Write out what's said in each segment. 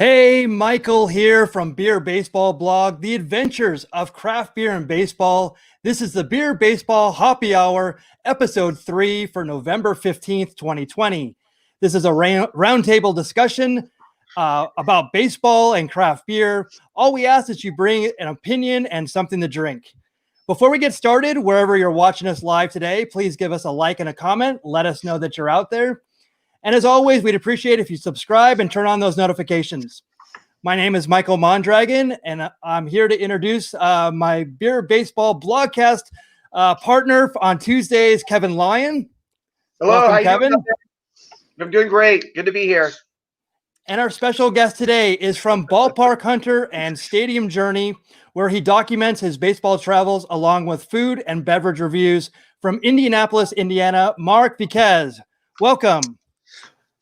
Hey, Michael here from Beer Baseball blog, The Adventures of Craft Beer and Baseball. This is the Beer Baseball Hoppy Hour, episode 3 for November 15th, 2020. This is a roundtable discussion about baseball and craft beer. All we ask is you bring an opinion and something to drink. Before we get started, wherever you're watching us live today, please give us a like and a comment. Let us know that you're out there. And as always, we'd appreciate if you subscribe and turn on those notifications. My name is Michael Mondragon, and I'm here to introduce my Beer Baseball blogcast partner on Tuesdays, Kevin Lyon. Hello, welcome, how you Kevin. doing? I'm doing great. Good to be here. And our special guest today is from Ballpark Hunter and Stadium Journey, where he documents his baseball travels along with food and beverage reviews from Indianapolis, Indiana. Marc Viquez, welcome.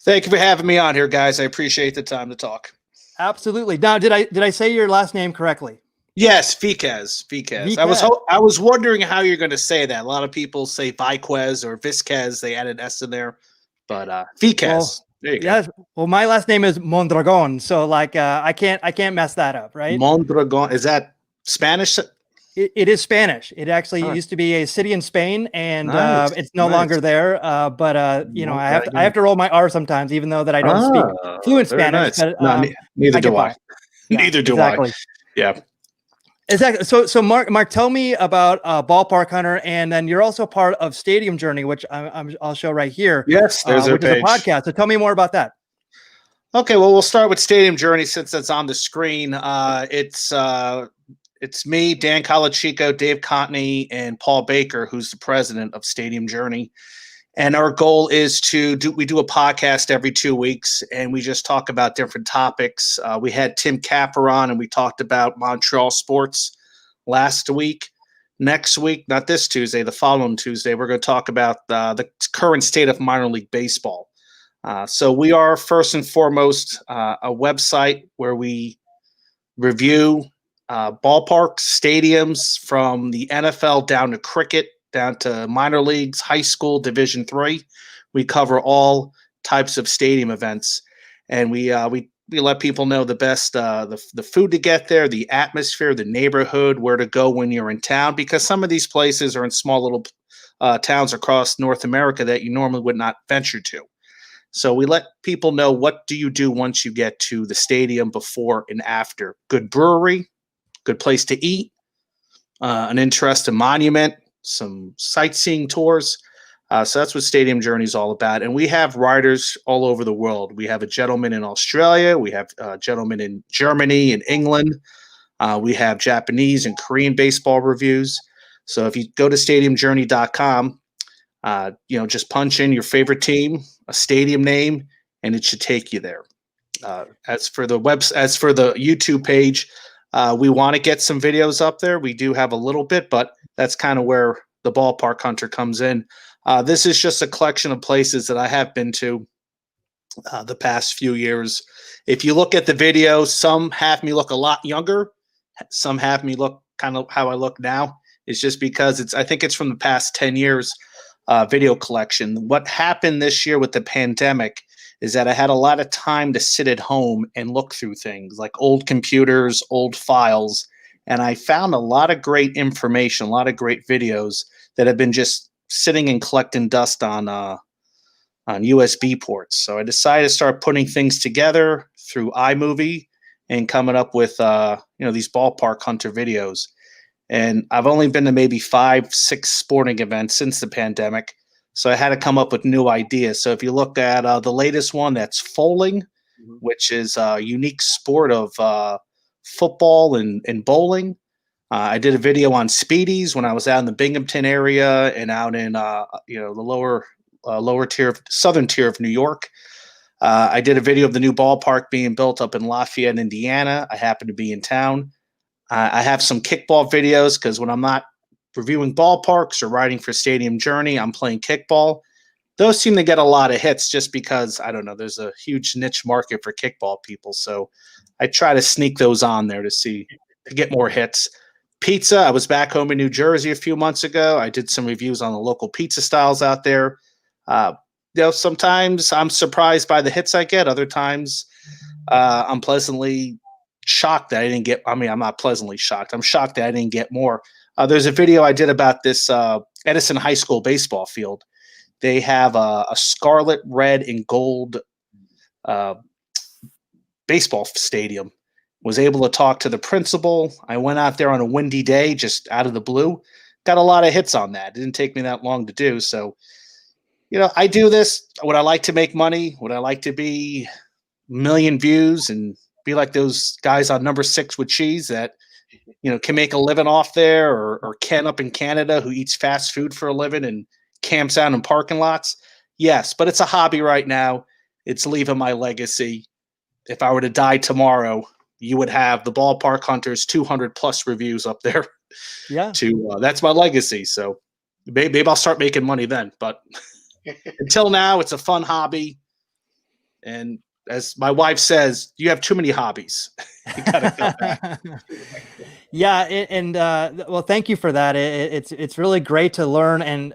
Thank you for having me on here, guys. I appreciate the time to talk. Absolutely. Now, did I say your last name correctly? Yes, Viquez. I was wondering how you're going to say that. A lot of people say Viquez or Visquez. They added S in there, but Viquez. Well, there you go. Yes. Well, my last name is Mondragon, so like I can't mess that up, right? Mondragon. Is that Spanish? It is Spanish. It actually Nice. used to be a city in Spain, and Nice. it's no Nice. longer there. But you know, I Mondragon. have to roll my R sometimes, even though that I don't speak fluent very Spanish. nice. But, No, neither I get do I. by. Yeah, Neither do exactly. I. Yeah. Exactly. So Marc, tell me about Ballpark Hunter, and then you're also part of Stadium Journey, which I'll show right here. Yes, there's their which is a page. podcast. So tell me more about that. Okay, well, we'll start with Stadium Journey since it's on the screen. It's me, Dan Colachico, Dave Contney, and Paul Baker, who's the president of Stadium Journey. And our goal is to do a podcast every 2 weeks, and we just talk about different topics. We had Tim Capper on, and we talked about Montreal sports last week. Next week, not this Tuesday, the following Tuesday, we're going to talk about the current state of minor league baseball. So we are first and foremost a website where we review ballparks, stadiums from the NFL down to cricket, down to minor leagues, high school, Division III. We cover all types of stadium events, and we let people know the best, the food to get there, the atmosphere, the neighborhood, where to go when you're in town, because some of these places are in small little towns across North America that you normally would not venture to. So we let people know what do you do once you get to the stadium, before and after. Good brewery, good place to eat, an interesting monument, some sightseeing tours. So that's what Stadium Journey is all about. And we have writers all over the world. We have a gentleman in Australia. We have a gentleman in Germany and England. We have Japanese and Korean baseball reviews. So if you go to stadiumjourney.com, just punch in your favorite team, a stadium name, and it should take you there. As for the YouTube page, we want to get some videos up there. We do have a little bit, but that's kind of where the Ballpark Hunter comes in. This is just a collection of places that I have been to the past few years. If you look at the video, some have me look a lot younger. Some have me look kind of how I look now. It's just because I think it's from the past 10 years video collection. What happened this year with the pandemic is that I had a lot of time to sit at home and look through things like old computers, old files, and I found a lot of great information, a lot of great videos that have been just sitting and collecting dust on USB ports. So I decided to start putting things together through iMovie and coming up with these Ballpark Hunter videos. And I've only been to maybe 5-6 sporting events since the pandemic. So I had to come up with new ideas. So if you look at the latest one, that's foaling, which is a unique sport of football and bowling. I did a video on speedies when I was out in the Binghamton area and out in the lower tier, southern tier of New York. I did a video of the new ballpark being built up in Lafayette, Indiana. I happened to be in town. I have some kickball videos because when I'm not reviewing ballparks or writing for Stadium Journey, I'm playing kickball. Those seem to get a lot of hits just because, I don't know, there's a huge niche market for kickball people. So I try to sneak those on there to get more hits. Pizza, I was back home in New Jersey a few months ago. I did some reviews on the local pizza styles out there. Sometimes I'm surprised by the hits I get. Other times I'm pleasantly shocked that I didn't get. I mean, I'm not pleasantly shocked. I'm shocked that I didn't get more. There's a video I did about this Edison High School baseball field. They have a scarlet, red, and gold baseball stadium. Was able to talk to the principal. I went out there on a windy day, just out of the blue. Got a lot of hits on that. It didn't take me that long to do. So, I do this. Would I like to make money? Would I like to be million views and be like those guys on Number 6 with Cheese that, can make a living off there, or Ken up in Canada who eats fast food for a living and camps out in parking lots? Yes, but it's a hobby right now. It's leaving my legacy. If I were to die tomorrow, you would have the Ballpark Hunters 200 plus reviews up there. Yeah. That's my legacy. So maybe I'll start making money then. But until now, it's a fun hobby. And as my wife says, you have too many hobbies. You gotta cut back. Yeah, well, thank you for that. It's really great to learn and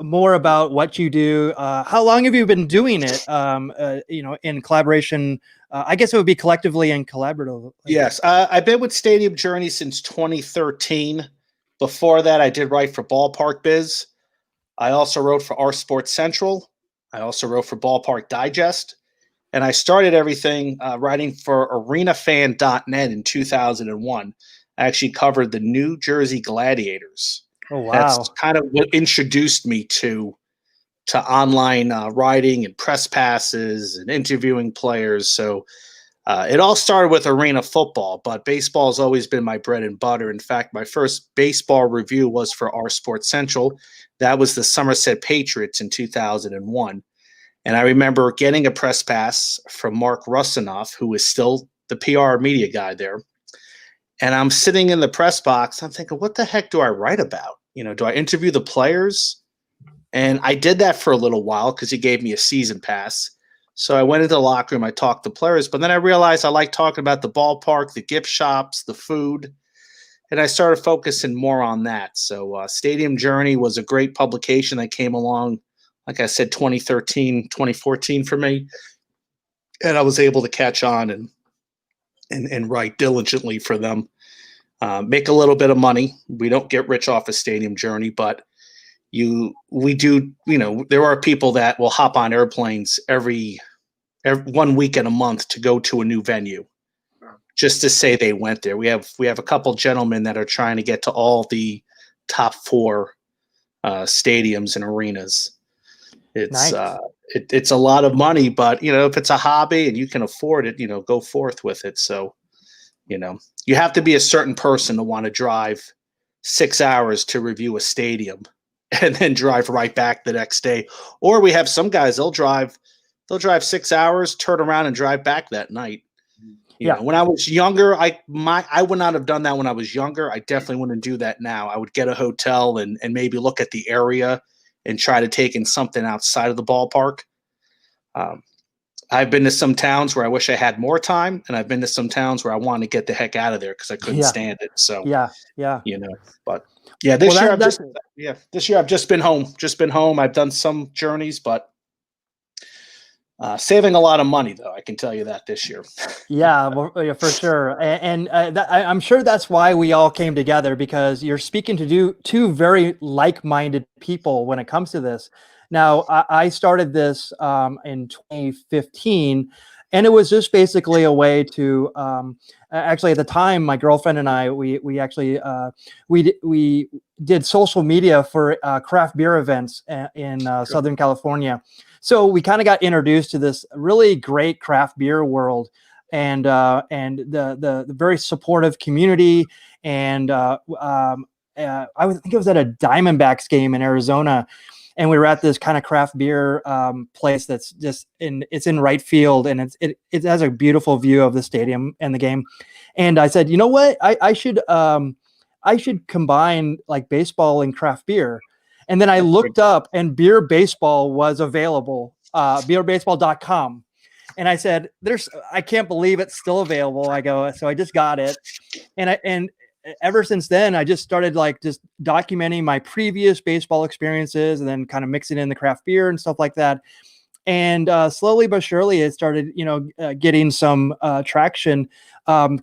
more about what you do. How long have you been doing it? In collaboration. I guess it would be collectively and collaborative. Yes, I've been with Stadium Journey since 2013. Before that, I did write for Ballpark Biz. I also wrote for Our Sports Central. I also wrote for Ballpark Digest. And I started everything writing for arenafan.net in 2001. I actually covered the New Jersey Gladiators. Oh, wow. That's kind of what introduced me to online writing and press passes and interviewing players. So it all started with arena football, but baseball has always been my bread and butter. In fact, my first baseball review was for Our Sports Central. That was the Somerset Patriots in 2001. And I remember getting a press pass from Mark Russinoff, who is still the PR media guy there. And I'm sitting in the press box. I'm thinking, what the heck do I write about? Do I interview the players? And I did that for a little while because he gave me a season pass. So I went into the locker room. I talked to players. But then I realized I like talking about the ballpark, the gift shops, the food. And I started focusing more on that. So Stadium Journey was a great publication that came along, like I said, 2013, 2014 for me. And I was able to catch on and write diligently for them. Make a little bit of money. We don't get rich off of Stadium Journey, but we do, there are people that will hop on airplanes every 1 week in a month to go to a new venue just to say they went there. We have a couple gentlemen that are trying to get to all the top 4 stadiums and arenas. It's Nice. It's a lot of money, but if it's a hobby and you can afford it, go forth with it. So, you have to be a certain person to want to drive 6 hours to review a stadium and then drive right back the next day. Or we have some guys, they'll drive 6 hours, turn around and drive back that night. You know, when I was younger, I would not have done that when I was younger. I definitely wouldn't do that now. I would get a hotel and maybe look at the area and try to take in something outside of the ballpark. I've been to some towns where I wish I had more time, and I've been to some towns where I wanted to get the heck out of there because I couldn't stand it. So but this year I've just been home. I've done some journeys, but saving a lot of money though. I can tell you that this year. Yeah, for sure. And I'm sure that's why we all came together, because you're speaking to two very like-minded people when it comes to this. Now, I started this in 2015, and it was just basically a way to actually, at the time, my girlfriend and I, we actually we did social media for craft beer events in Southern California. So we kind of got introduced to this really great craft beer world, and the very supportive community. And I think it was at a Diamondbacks game in Arizona. And we were at this kind of craft beer place that's just it's in right field, and it has a beautiful view of the stadium and the game. And I said, you know what, I should combine like baseball and craft beer. And then I looked up, and Beer Baseball was available, beerbaseball.com. And I said, I can't believe it's still available. I go, so I just got it, and ever since then, I just started just documenting my previous baseball experiences and then kind of mixing in the craft beer and stuff like that. and slowly but surely it started, getting some traction.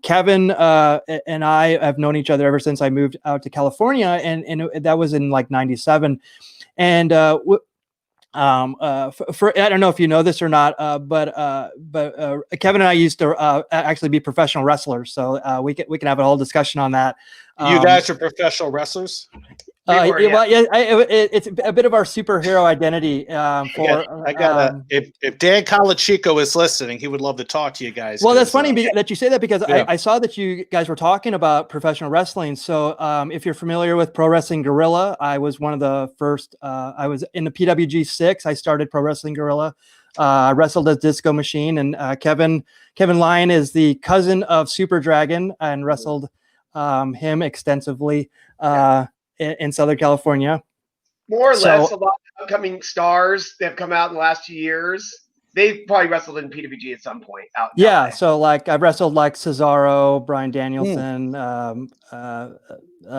Kevin and I have known each other ever since I moved out to California, and that was in like '97. And for I don't know if you know this or not, but Kevin and I used to actually be professional wrestlers, so we can have a whole discussion on that. You guys are professional wrestlers? It's a bit of our superhero identity. If Dan Colachico is listening, he would love to talk to you guys. Well, that's funny that you say that, because yeah. I saw that you guys were talking about professional wrestling. So if you're familiar with Pro Wrestling Guerrilla, I was one of the first. I was in the PWG 6. I started Pro Wrestling Guerrilla. I wrestled as Disco Machine, and Kevin Lyon is the cousin of Super Dragon, and wrestled him extensively in Southern California. More or less, a lot of upcoming stars that have come out in the last 2 years. They've probably wrestled in PWG at some point. So like I've wrestled like Cesaro, Bryan Danielson,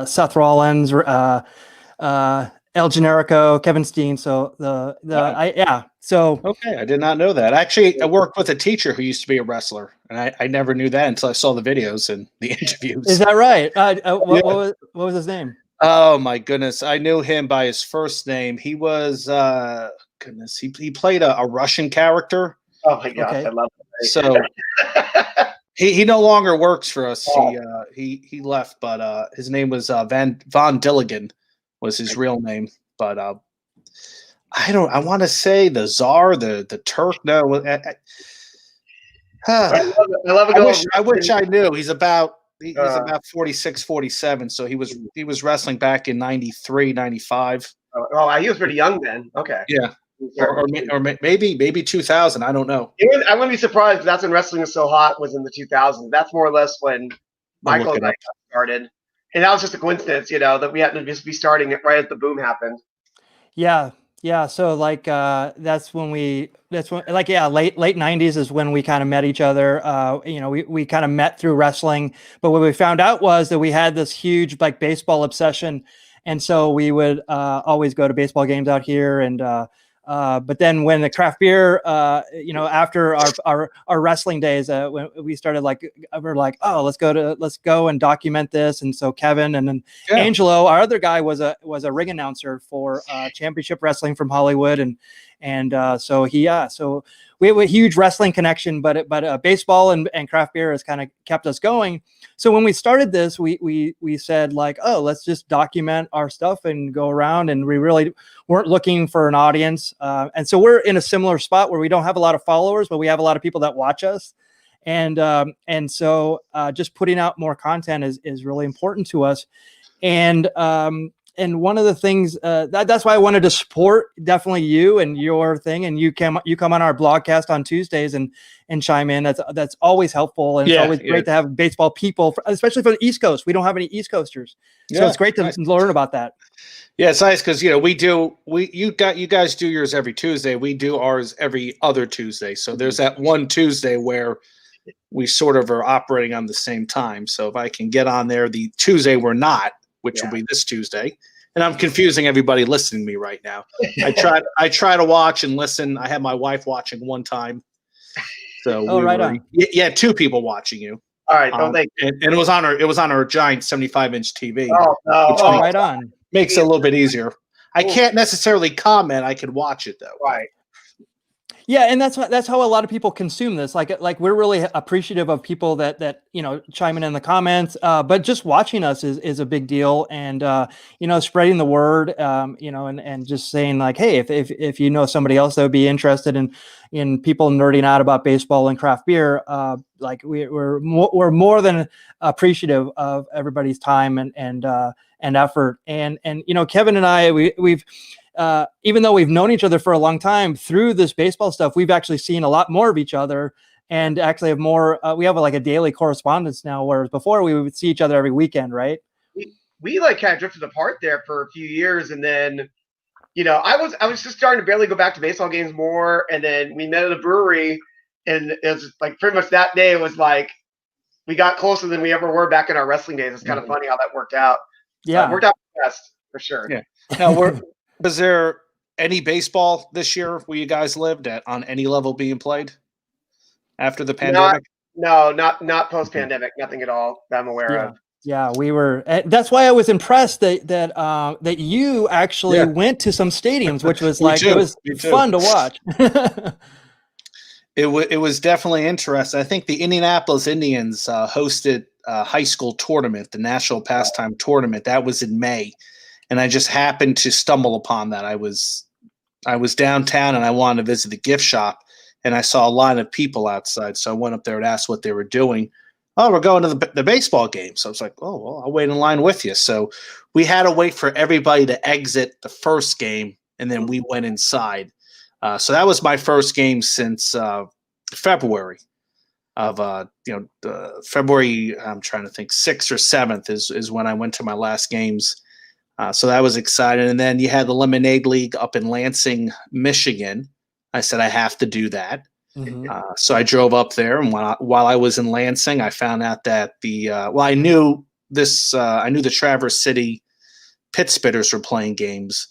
Seth Rollins, El Generico, Kevin Steen. So okay, I did not know that. Actually, I worked with a teacher who used to be a wrestler, and I never knew that until I saw the videos and the interviews. Is that right? What was his name? Oh my goodness, I knew him by his first name. He was he played a Russian character. Oh my gosh, okay. I love it. So he no longer works for us. He left, but his name was Von Dilligan was his real name. But I want to say the Tsar, the Turk. No, I love it. I wish I knew. He's about 46, 47. So he was wrestling back in 93, 95. Oh, he was pretty young then. Okay. Yeah. Or maybe 2000. I don't know. I wouldn't be surprised if that's when wrestling was so hot, was in the 2000s. That's more or less when Michael and I started. And that was just a coincidence, that we happened to just be starting it right as the boom happened. Yeah. Yeah. So like, late 90s is when we kind of met each other. We kind of met through wrestling, but what we found out was that we had this huge like baseball obsession. And so we would always go to baseball games out here. And but then when the craft beer, after our wrestling days, when we started we're like, oh, let's go and document this. And so Kevin and then Angelo, our other guy, was a ring announcer for Championship Wrestling from Hollywood, so we have a huge wrestling connection, but baseball and craft beer has kind of kept us going. So when we started this, we said like, oh, let's just document our stuff and go around, and we really weren't looking for an audience. And so we're in a similar spot where we don't have a lot of followers, but we have a lot of people that watch us. And so just putting out more content is really important to us. And one of the things that's why I wanted to support definitely you and your thing. And you come on our blogcast on Tuesdays and chime in. That's always helpful. And it's always great to have baseball people, especially for the East Coast. We don't have any East Coasters. So it's great to learn about that. Yeah, it's nice because you guys do yours every Tuesday. We do ours every other Tuesday. So there's that one Tuesday where we sort of are operating on the same time. So if I can get on there the Tuesday we're not, which will be this Tuesday. And I'm confusing everybody listening to me right now. I try to watch and listen. I had my wife watching one time. So right on. Yeah, two people watching you. All right. And it was on our giant 75-inch TV. Right on. Makes it a little bit easier. I can't necessarily comment. I can watch it though. Right. Yeah, and that's how a lot of people consume this. Like we're really appreciative of people that chiming in the comments, but just watching us is a big deal, and spreading the word, and just saying like, hey, if you know somebody else that would be interested in people nerding out about baseball and craft beer, like we're more than appreciative of everybody's time and effort, and Kevin and I we've. Even though we've known each other for a long time, through this baseball stuff, we've actually seen a lot more of each other, and actually have more. We have like a daily correspondence now, whereas before we would see each other every weekend, right? We like kind of drifted apart there for a few years, and then I was just starting to barely go back to baseball games more, and then we met at a brewery, and it was like pretty much that day it was like we got closer than we ever were back in our wrestling days. It's kind of funny how that worked out. Yeah, it worked out best for sure. Yeah. Now any baseball this year where you guys lived at on any level being played after the pandemic? Not post pandemic. Nothing at all that I'm aware of. Yeah, we were. That's why I was impressed that you actually went to some stadiums, which was it was fun to watch. It was definitely interesting. I think the Indianapolis Indians hosted a high school tournament, the National Pastime Tournament. That was in May, and I just happened to stumble upon that. I was downtown and I wanted to visit the gift shop, and I saw a line of people outside. So I went up there and asked what they were doing. Oh, we're going to the baseball game. So I was like, oh, well, I'll wait in line with you. So we had to wait for everybody to exit the first game, and then we went inside. So that was my first game since February of February. I'm trying to think 6th or 7th is when I went to my last games. So that was exciting. And then you had the Lemonade League up in Lansing, Michigan. I said I have to do that. Mm-hmm. So I drove up there, and while I was in Lansing, I found out that I knew the Traverse City Pit Spitters were playing games.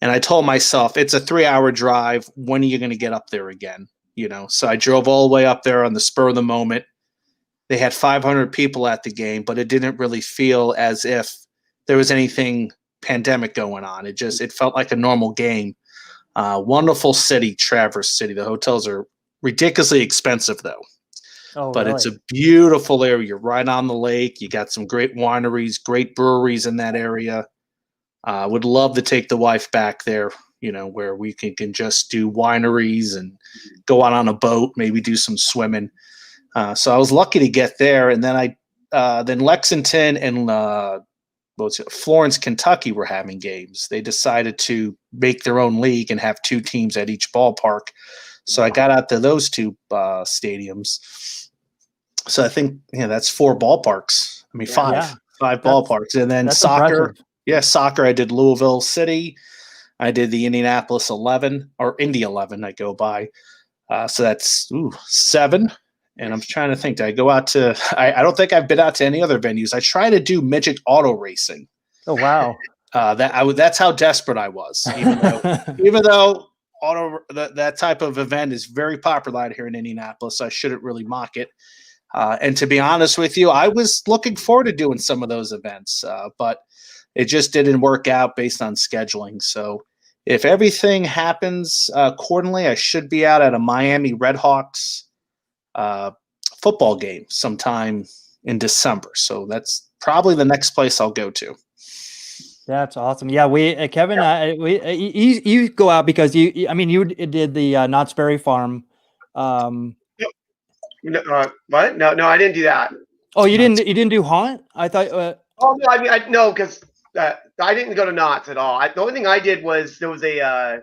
And I told myself, it's a 3-hour drive. When are you going to get up there again? So I drove all the way up there on the spur of the moment. They had 500 people at the game, but it didn't really feel as if there was anything pandemic going on. It felt like a normal game. Wonderful city, Traverse City. The hotels are ridiculously expensive, though. Oh, but really? It's a beautiful area. You're right on the lake. You got some great wineries, great breweries in that area. Would love to take the wife back there, where we can just do wineries and go out on a boat, maybe do some swimming. So I was lucky to get there. And then then Lexington and Florence, Kentucky were having games. They decided to make their own league and have 2 teams at each ballpark. So I got out to those 2 stadiums. So I think that's 4 ballparks. I mean, 5 ballparks, and then soccer. Impressive. Yeah, soccer. I did Louisville City. I did the Indianapolis 11 or Indy 11. I go by. So that's 7. And I'm trying to think. Did I go out to? I don't think I've been out to any other venues. I try to do midget auto racing. Oh wow! That's how desperate I was. Even though that type of event is very popular out here in Indianapolis, I shouldn't really mock it. And to be honest with you, I was looking forward to doing some of those events, but it just didn't work out based on scheduling. So if everything happens accordingly, I should be out at a Miami Redhawks football game sometime in December. So that's probably the next place I'll go to. That's awesome. Yeah, Kevin, you go out because you did the Knott's Berry Farm. What? No, I didn't do that. Oh, you didn't do Haunt? I thought. No, because I didn't go to Knott's at all. The only thing I did was there was a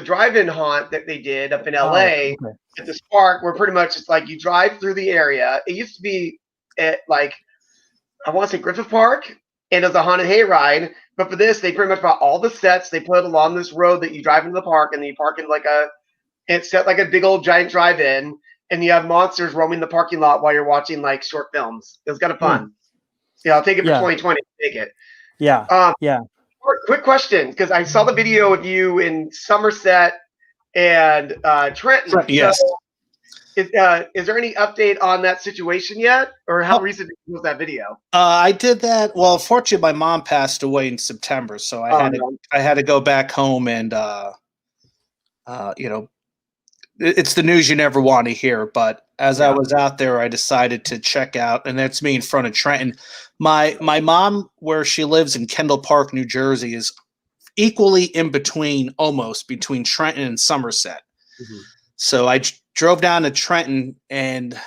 drive-in haunt that they did up in LA at the Spark, where pretty much it's like you drive through the area. It used to be at I want to say Griffith Park, and it was a haunted hayride. But for this, they pretty much brought all the sets. They put along this road that you drive into the park, and then you park in it's set like a big old giant drive-in, and you have monsters roaming the parking lot while you're watching short films. It was kind of fun. I'll take it for 2020. Take it. Yeah. Quick question, because I saw the video of you in Somerset and Trenton. Yes. So, is there any update on that situation yet, or how recent was that video? I did that. Well, fortunately, my mom passed away in September, so I had to go back home, and it's the news you never want to hear. But as I was out there, I decided to check out, and that's me in front of Trenton. My mom, where she lives in Kendall Park, New Jersey, is equally in between Trenton and Somerset. Mm-hmm. So I drove down to Trenton and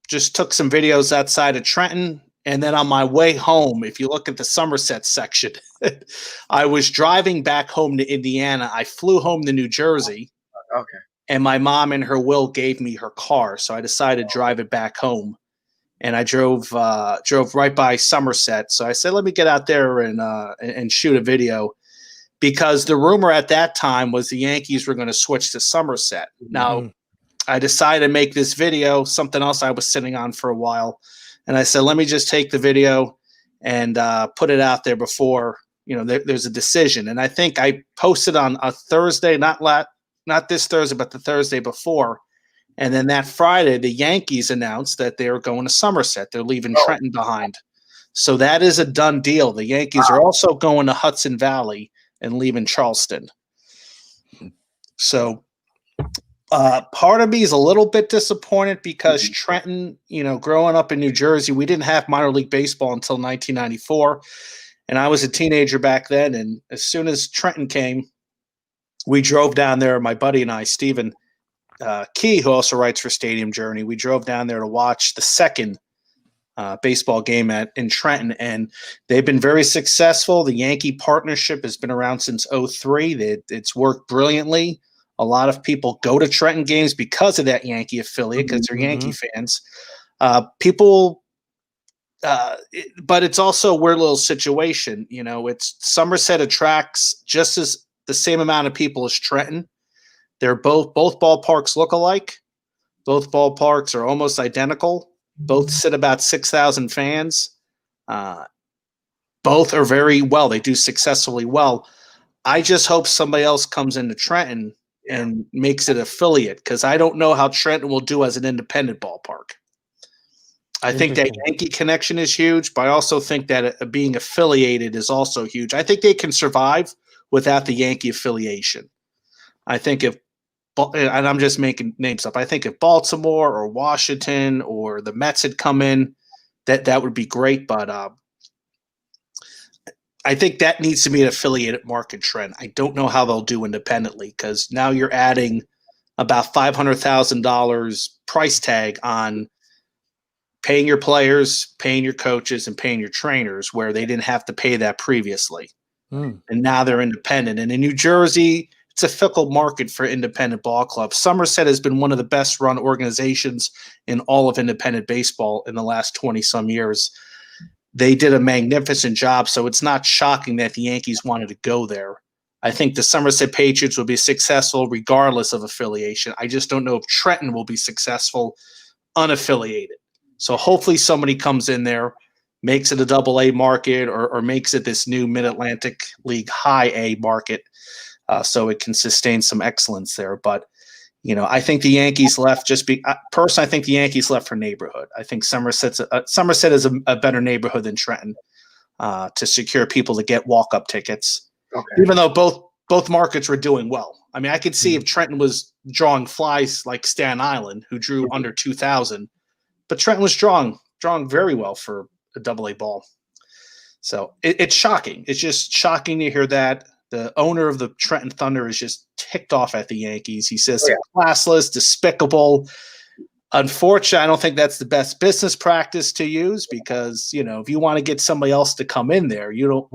just took some videos outside of Trenton. And then on my way home, if you look at the Somerset section, I was driving back home to Indiana. I flew home to New Jersey. Okay. And my mom in her will gave me her car. So I decided to drive it back home. And I drove right by Somerset. So I said, let me get out there and shoot a video, because the rumor at that time was the Yankees were going to switch to Somerset. Now, I decided to make this video, something else I was sitting on for a while. And I said, let me just take the video and put it out there before, there's a decision. And I think I posted on a Thursday, not this Thursday, but the Thursday before. And then that Friday, the Yankees announced that they were going to Somerset. They're leaving Trenton behind. So that is a done deal. The Yankees are also going to Hudson Valley and leaving Charleston. So part of me is a little bit disappointed because Trenton, growing up in New Jersey, we didn't have minor league baseball until 1994. And I was a teenager back then. And as soon as Trenton came, we drove down there, my buddy and I, Stephen Key, who also writes for Stadium Journey. We drove down there to watch the second baseball game in Trenton, and they've been very successful. The Yankee partnership has been around since 2003. It's worked brilliantly. A lot of people go to Trenton games because of that Yankee affiliate, because they're Yankee fans. But it's also a weird little situation. It's Somerset attracts just as the same amount of people as Trenton. They're both ballparks look alike. Both ballparks are almost identical. Both sit about 6,000 fans. Both are very well. They do successfully well. I just hope somebody else comes into Trenton and makes it affiliate, because I don't know how Trenton will do as an independent ballpark. I think that Yankee connection is huge, but I also think that being affiliated is also huge. I think they can survive without the Yankee affiliation. I think and I'm just making names up, I think if Baltimore or Washington or the Mets had come in, that would be great. But I think that needs to be an affiliated market trend. I don't know how they'll do independently, because now you're adding about $500,000 price tag on paying your players, paying your coaches, and paying your trainers, where they didn't have to pay that previously. And now they're independent. And in New Jersey, it's a fickle market for independent ball clubs. Somerset has been one of the best run organizations in all of independent baseball in the last 20-some years. They did a magnificent job, so it's not shocking that the Yankees wanted to go there. I think the Somerset Patriots will be successful regardless of affiliation. I just don't know if Trenton will be successful unaffiliated. So hopefully somebody comes in there, makes it a AA market, or makes it this new Mid-Atlantic League high A market, so it can sustain some excellence there. But, I think the Yankees left personally, I think the Yankees left for neighborhood. I think Somerset is a better neighborhood than Trenton to secure people to get walk-up tickets, even though both markets were doing well. I mean, I could see if Trenton was drawing flies like Staten Island, who drew under 2,000, but Trenton was drawing very well for a AA ball. So it's shocking. It's just shocking to hear that. The owner of the Trenton Thunder is just ticked off at the Yankees. He says they're classless, despicable. Unfortunately, I don't think that's the best business practice to use, because, if you want to get somebody else to come in there, you don't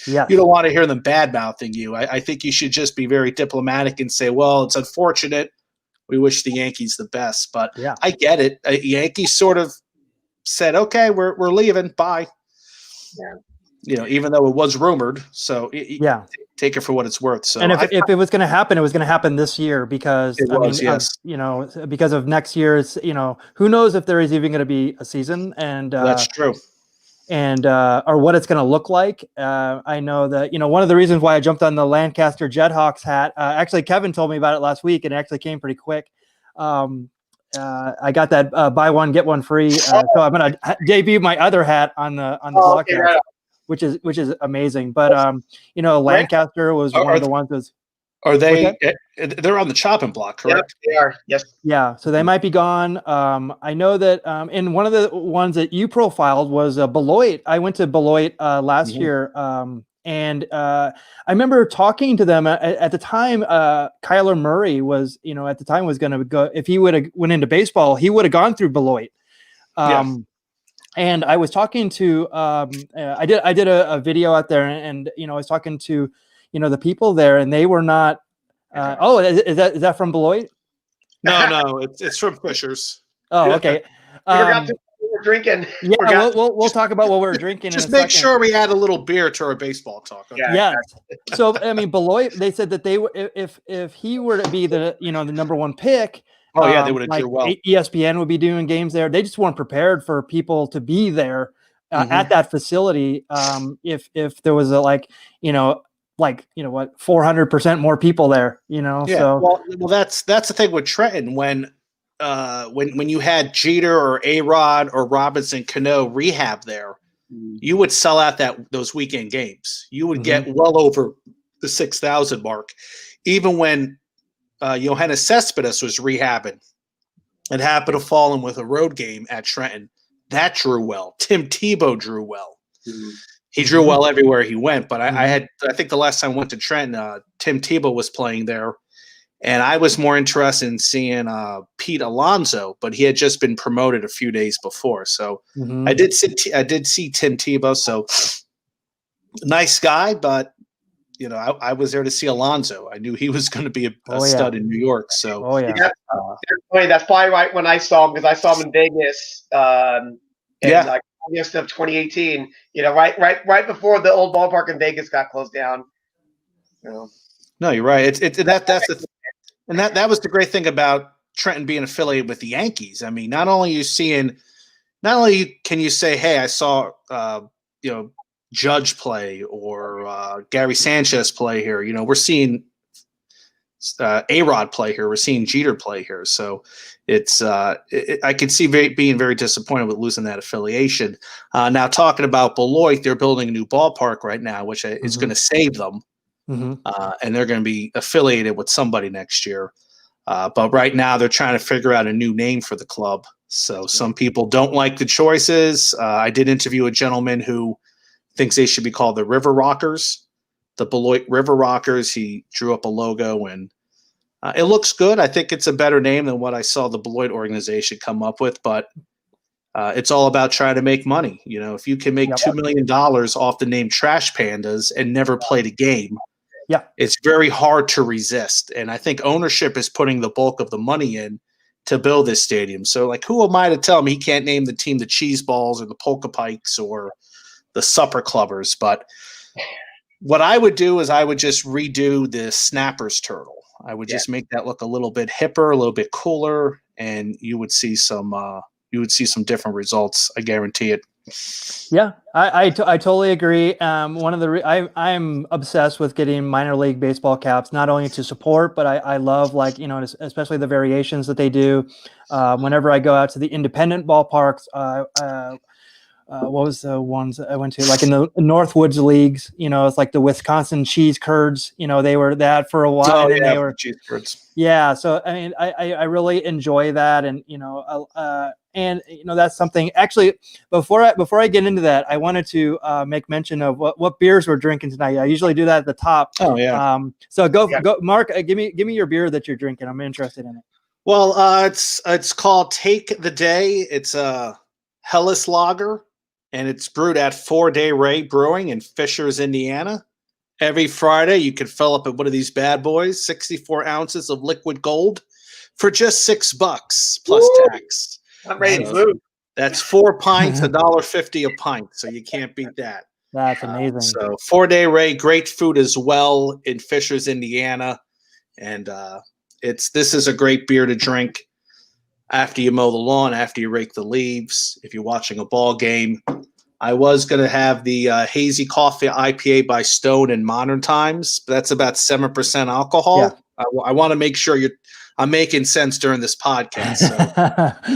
you don't want to hear them bad-mouthing you. I think you should just be very diplomatic and say, well, it's unfortunate. We wish the Yankees the best. But I get it. Yankees sort of said, okay, we're leaving. Bye. Yeah. Even though it was rumored. So take it for what it's worth. So, and if it was going to happen, it was going to happen this year, because because of next year's, who knows if there is even going to be a season, and that's true. And or what it's going to look like. I know that, one of the reasons why I jumped on the Lancaster Jethawks hat, actually Kevin told me about it last week, and it actually came pretty quick. I got that buy one get one free, so I'm going to debut my other hat on the podcast, which is amazing. But Lancaster was one of the ones. Are they? They're on the chopping block, correct? Yep, they are. Yes. Yeah, so they might be gone. I know that in one of the ones that you profiled was Beloit. I went to Beloit last year, and I remember talking to them at the time. Kyler Murray was, at the time was going to go. If he would have went into baseball, he would have gone through Beloit. And I was talking to, I did a video out there, and I was talking to, the people there, and they were not. Is that from Beloit? No, it's from Fishers. Oh, okay. We're drinking. Yeah, we'll talk about what we're drinking. Just make sure we add a little beer to our baseball talk. Okay? Yeah. So Beloit, they said that they were, if he were to be the the number one pick. They would have done well. ESPN would be doing games there. They just weren't prepared for people to be there at that facility, if there was a 400% more people there, Yeah. So Well, that's the thing with Trenton. When you had Jeter or A-Rod or Robinson Cano rehab there, you would sell out those weekend games. You would get well over the 6,000 mark. Even when Johannes Cespedes was rehabbing, it happened to fall in with a road game at Trenton. That drew well. Tim Tebow drew well. He drew well everywhere he went. But I think the last time I went to Trenton, Tim Tebow was playing there. And I was more interested in seeing Pete Alonso, but he had just been promoted a few days before. So I did see Tim Tebow. So nice guy, but I was there to see Alonso. I knew he was going to be a stud in New York. So that's probably right when I saw him, because I saw him in Vegas in August of 2018. Right before the old ballpark in Vegas got closed down. No, you're right. That was the great thing about Trenton being affiliated with the Yankees. I mean, not only can you say, hey, I saw Judge play or Gary Sanchez play here. We're seeing A-Rod play here. We're seeing Jeter play here. So it's I can see being very disappointed with losing that affiliation. Now, talking about Beloit, they're building a new ballpark right now, which is going to save them. And they're going to be affiliated with somebody next year. But right now they're trying to figure out a new name for the club. So some people don't like the choices. I did interview a gentleman who thinks they should be called the River Rockers, the Beloit River Rockers. He drew up a logo and it looks good. I think it's a better name than what I saw the Beloit organization come up with, but it's all about trying to make money. If you can make $2 million off the name Trash Pandas and never played a game, it's very hard to resist. And I think ownership is putting the bulk of the money in to build this stadium. So, who am I to tell him he can't name the team the Cheese Balls or the Polka Pikes or the Supper Clubbers? But what I would do is I would just redo the Snappers Turtle. I would just make that look a little bit hipper, a little bit cooler, and you would see some different results. I guarantee it. Yeah, I totally agree. I'm obsessed with getting minor league baseball caps, not only to support, but I love especially the variations that they do. Whenever I go out to the independent ballparks, what was the ones I went to? Like in the Northwoods leagues, it's like the Wisconsin cheese curds. They were that for a while. Oh, and yeah, they were cheese curds. Yeah, so I mean, I really enjoy that, and that's something. Actually, before I get into that, I wanted to make mention of what beers we're drinking tonight. I usually do that at the top. Oh yeah. So go, Mark. Give me your beer that you're drinking. I'm interested in it. Well, it's called Take the Day. It's a Hellas Lager, and it's brewed at 4 Day Ray Brewing in Fishers, Indiana. Every Friday, you can fill up at one of these bad boys, 64 ounces of liquid gold for just $6 plus tax. I'm ready to move. That's 4 pints, $1.50 a pint. So you can't beat that. That's amazing. So 4 Day Ray, great food as well in Fishers, Indiana. And this is a great beer to drink after you mow the lawn, after you rake the leaves, if you're watching a ball game. I was going to have the Hazy Coffee IPA by Stone in Modern Times, but that's about 7% alcohol. Yeah. I want to make sure I'm making sense during this podcast. So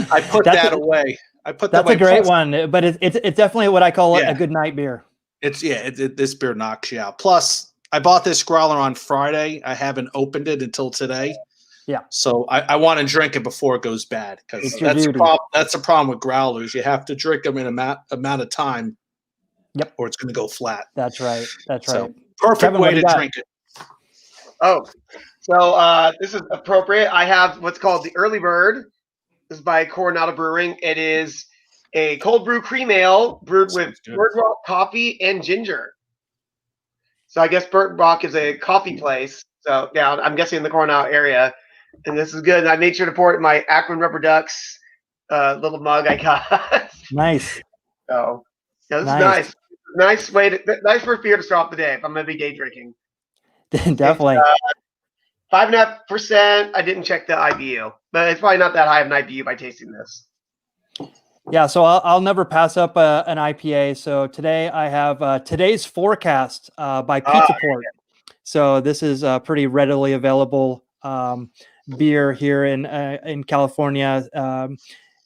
I put that away. That's a great one, but it's definitely what I call a good night beer. This beer knocks you out. Plus, I bought this growler on Friday. I haven't opened it until today. Yeah. So I want to drink it before it goes bad, because that's a problem with growlers. You have to drink them in amount of time. Yep. Or it's going to go flat. That's right. So perfect Kevin, way to drink it. Oh, so this is appropriate. I have what's called the Early Bird. This is by Coronado Brewing. It is a cold brew cream ale brewed with Bird Rock coffee and ginger. So I guess Bird Rock is a coffee place. So yeah, I'm guessing in the Coronado area. And this is good. And I made sure to pour it in my Akron Rubber Ducks little mug I got. Nice. So yeah, this is nice. Nice for a beer to start off the day if I'm going to be day drinking. Definitely. 5.5%. I didn't check the IBU, but it's probably not that high of an IBU by tasting this. Yeah, so I'll never pass up an IPA. So today I have today's forecast by Pizza Port. So this is a pretty readily available beer here in California.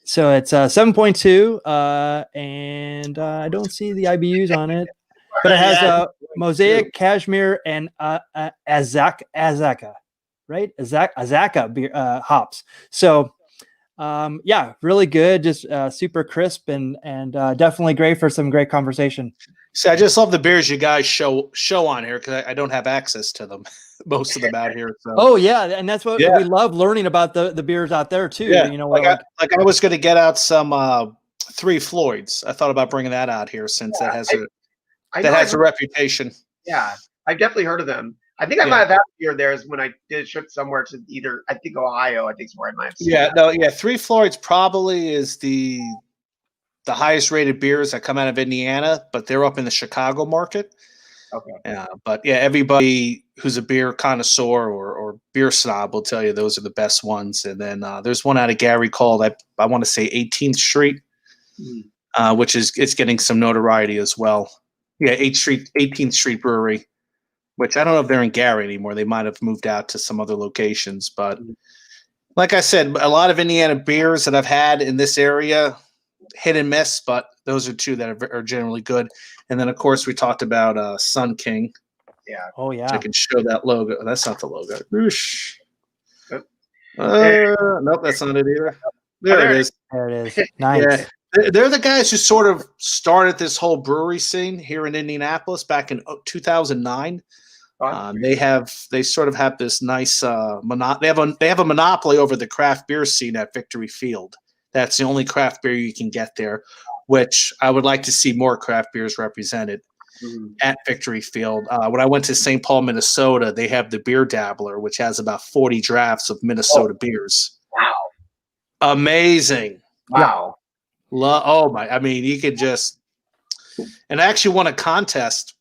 So it's 7.2, and I don't see the IBUs on it, but it has Mosaic, Cashmere, and Azaka, right? Azaka beer, hops. So. Yeah, really good. Just super crisp and definitely great for some great conversation. See, I just love the beers you guys show on here because I don't have access to them, most of them out here. So. Oh yeah, and that's what we love learning about the beers out there too. Yeah, you know, I was going to get out some Three Floyds. I thought about bringing that out here since that has a reputation. Yeah, I've definitely heard of them. I think I might have had a beer there when I did a trip somewhere to either, I think Ohio, I think is where I might have seen that. Three Floyds probably is the highest rated beers that come out of Indiana, but they're up in the Chicago market. Okay. But yeah, everybody who's a beer connoisseur or beer snob will tell you those are the best ones. And then there's one out of Gary called, I want to say 18th Street, which it's getting some notoriety as well. Yeah, 18th Street Brewery. Which I don't know if they're in Gary anymore. They might have moved out to some other locations. But like I said, a lot of Indiana beers that I've had in this area, hit and miss, but those are two that are generally good. And then, of course, we talked about Sun King. Yeah. Oh, yeah. I can show that logo. That's not the logo. Whoosh. Nope, that's not it either. There it is. There it is. Nice. Yeah. They're the guys who sort of started this whole brewery scene here in Indianapolis back in 2009. They sort of have this nice they have a monopoly over the craft beer scene at Victory Field. That's the only craft beer you can get there, which I would like to see more craft beers represented at Victory Field. When I went to St. Paul, Minnesota, they have the Beer Dabbler, which has about 40 drafts of Minnesota beers. Wow. Amazing. Wow. I mean, you could just – and I actually won a contest.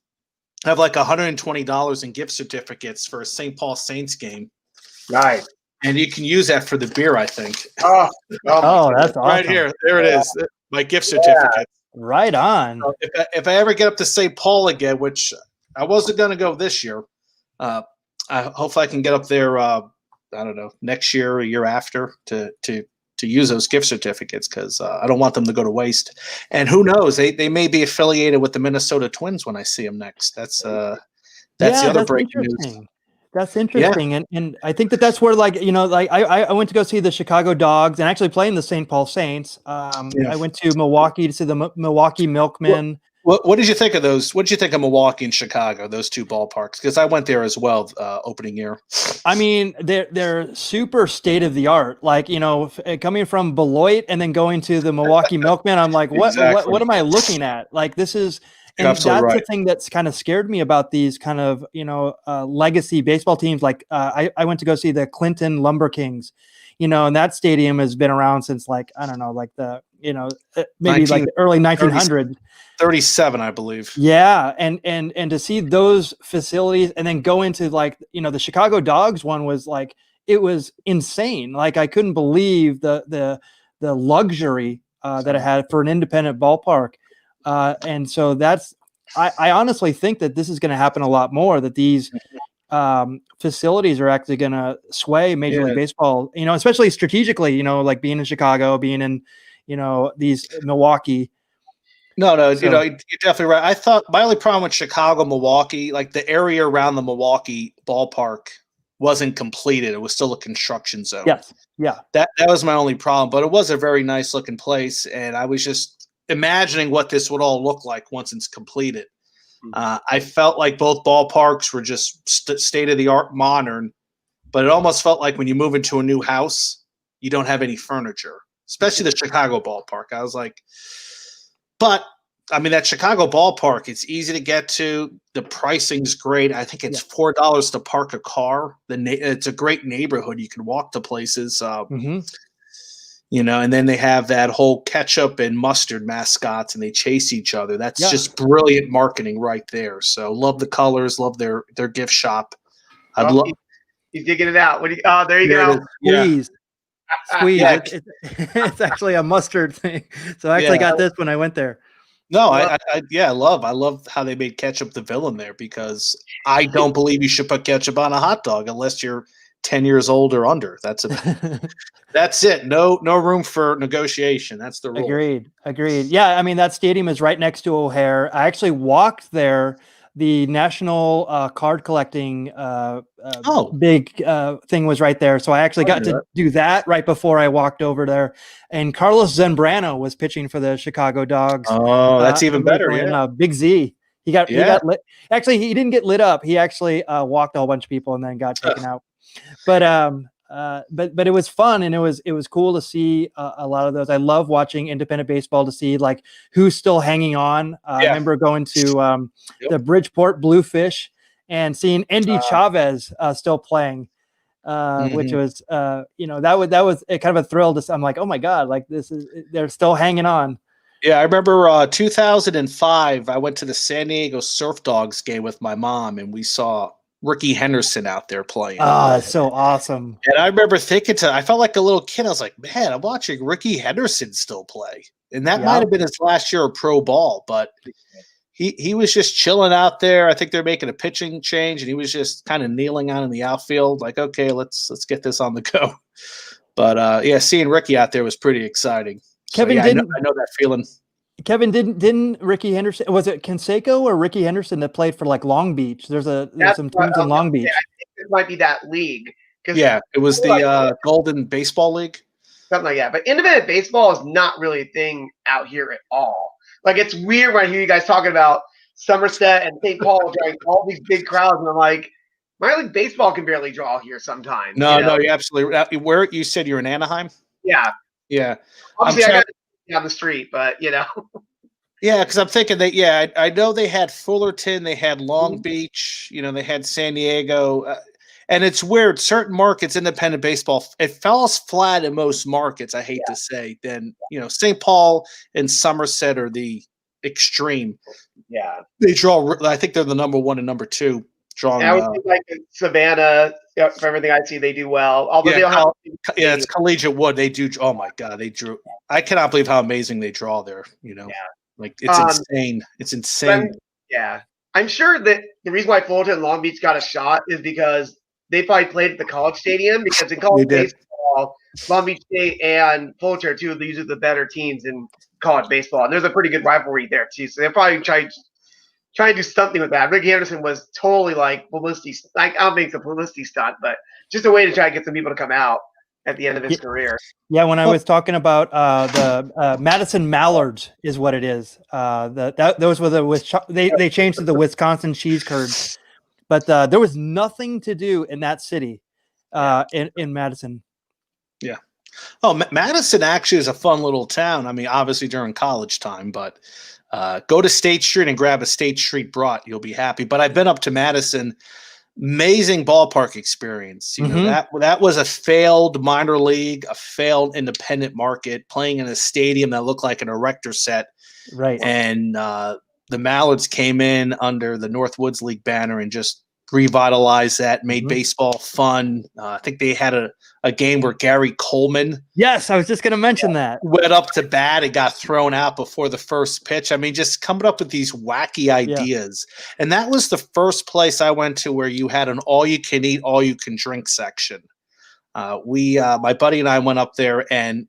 I have like $120 in gift certificates for a St. Paul Saints game. Nice. And you can use that for the beer, I think. Oh, that's awesome. Right here. There it is. My gift certificate. Right on. So if I ever get up to St. Paul again, which I wasn't going to go this year, hopefully I can get up there, I don't know, next year or year after to use those gift certificates because I don't want them to go to waste. And who knows, they may be affiliated with the Minnesota Twins when I see them next. That's the other breaking news. That's interesting. Yeah. And I think that's where, like, you know, like I went to go see the Chicago Dogs and actually playing the St. Paul Saints. I went to Milwaukee to see the Milwaukee Milkmen. What did you think of those? What did you think of Milwaukee and Chicago, those two ballparks? Because I went there as well, opening year. I mean, they're super state of the art. Like, you know, coming from Beloit and then going to the Milwaukee Milkmen, I'm like, what am I looking at? Like, this is, and that's the thing that's kind of scared me about these kind of, you know, legacy baseball teams. Like, I went to go see the Clinton Lumber Kings, you know, and that stadium has been around since, like, I don't know, like the, you know, maybe like the early 1900s. 37, I believe. Yeah, and to see those facilities and then go into, like, you know, the Chicago Dogs one was like, it was insane. Like, I couldn't believe the luxury that it had for an independent ballpark. And so I honestly think that this is going to happen a lot more, that these facilities are actually going to sway Major League Baseball, you know, especially strategically, you know, like being in Chicago, being in, you know, these Milwaukee. No, you know, you're definitely right. I thought my only problem with Chicago, Milwaukee, like the area around the Milwaukee ballpark wasn't completed. It was still a construction zone. Yes. Yeah. That was my only problem, but it was a very nice looking place. And I was just imagining what this would all look like once it's completed. I felt like both ballparks were just state of the art modern, but it almost felt like when you move into a new house, you don't have any furniture, especially the Chicago ballpark. I was like, but I mean, that Chicago ballpark, it's easy to get to. The pricing's great. I think it's $4 to park a car. It's a great neighborhood. You can walk to places, you know, and then they have that whole ketchup and mustard mascots and they chase each other. That's just brilliant marketing right there. So love the colors, love their gift shop. He's digging it out. Oh, there you go. Please. squeeze. Yeah, It's actually a mustard thing. So I actually got this when I went there. No, I love how they made ketchup the villain there, because I don't believe you should put ketchup on a hot dog unless you're 10 years old or under. That's it. No room for negotiation. That's the rule. Agreed. Yeah, I mean, that stadium is right next to O'Hare. I actually walked there. The national card collecting big thing was right there. So I actually got to do that right before I walked over there. And Carlos Zambrano was pitching for the Chicago Dogs. Oh, that's even better. Yeah. Big Z. He got lit. Actually, he didn't get lit up. He actually walked a whole bunch of people and then got taken out. But it was fun, and it was cool to see a lot of those. I love watching independent baseball to see like who's still hanging on. I remember going to the Bridgeport Bluefish and seeing Andy Chavez still playing, which was that was a kind of a thrill. I'm like, oh my god, like they're still hanging on. Yeah, I remember 2005. I went to the San Diego Surf Dogs game with my mom, and we saw Ricky Henderson out there playing. Oh, that's so awesome. And I remember thinking I felt like a little kid. I was like, man, I'm watching Ricky Henderson still play. And that might have been his last year of pro ball, but he was just chilling out there. I think they're making a pitching change, and he was just kind of kneeling out in the outfield, like, okay, let's get this on the go. But seeing Ricky out there was pretty exciting. Kevin I know that feeling. Kevin, didn't Ricky Henderson, was it Canseco or Ricky Henderson that played for like Long Beach? There's some teams in Long Beach. I think it might be that league. Yeah, it was the Golden Baseball League. Something like that. But independent baseball is not really a thing out here at all. Like, it's weird when I hear you guys talking about Somerset and St. Paul drawing all these big crowds, and I'm like, minor league baseball can barely draw here sometimes. No, you're absolutely. Where you said you're in Anaheim? Yeah. Yeah. Obviously, I got down the street, but Yeah, because I'm thinking that, I know they had Fullerton, they had Long Beach, they had San Diego. And it's weird. Certain markets, independent baseball, it falls flat in most markets, I hate to say. Then, St. Paul and Somerset are the extreme. Yeah. They draw, I think they're the number one and number two. Drawing, I would think like Savannah, for everything I see, they do well. Although they don't have it's Collegiate Wood. They do. Oh my God, they drew. I cannot believe how amazing they draw there. Like it's insane. It's insane. I'm sure that the reason why Fullerton and Long Beach got a shot is because they probably played at the college stadium, because in college baseball, Long Beach State and Fullerton are two of the usually the better teams in college baseball, and there's a pretty good rivalry there too. So they're probably trying to do something with that. Ricky Anderson was totally like publicity. Like, I don't think it's a publicity stunt, but just a way to try to get some people to come out at the end of his career. Yeah, when I was talking about the Madison Mallards is what it is. Those were they changed to the Wisconsin cheese curds, but there was nothing to do in that city, in Madison. Yeah. Oh, Madison actually is a fun little town. I mean, obviously during college time, but. Go to State Street and grab a State Street brat. You'll be happy. But I've been up to Madison. Amazing ballpark experience. That was a failed minor league, a failed independent market, playing in a stadium that looked like an erector set. Right. And the Mallards came in under the Northwoods League banner and just revitalized that, made baseball fun. I think they had a game where Gary Coleman. Yes, I was just going to mention that. Went up to bat and got thrown out before the first pitch. I mean, just coming up with these wacky ideas. Yeah. And that was the first place I went to where you had an all-you-can-eat, all-you-can-drink section. My buddy and I went up there, and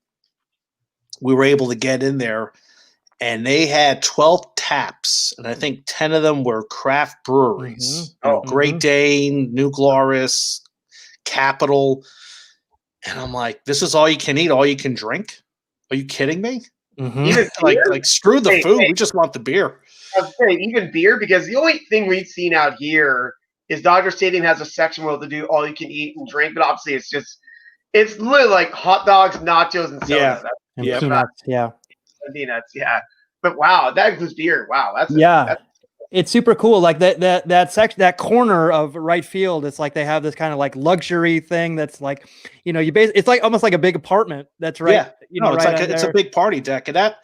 we were able to get in there. And they had 12 taps, and I think 10 of them were craft breweries. Great Dane, New Glorious, Capital. And I'm like, this is all you can eat, all you can drink? Are you kidding me? Like screw the food. We just want the beer. I was saying, even beer, because the only thing we've seen out here is Dodger Stadium has a section where they do all you can eat and drink, but obviously it's literally like hot dogs, nachos, and soda. Peanuts, but wow, that includes beer. Wow, it's super cool. Like that section, that corner of right field, it's like they have this kind of like luxury thing that's like, it's like almost like a big apartment. That's right. Yeah, it's like it's a big party deck, and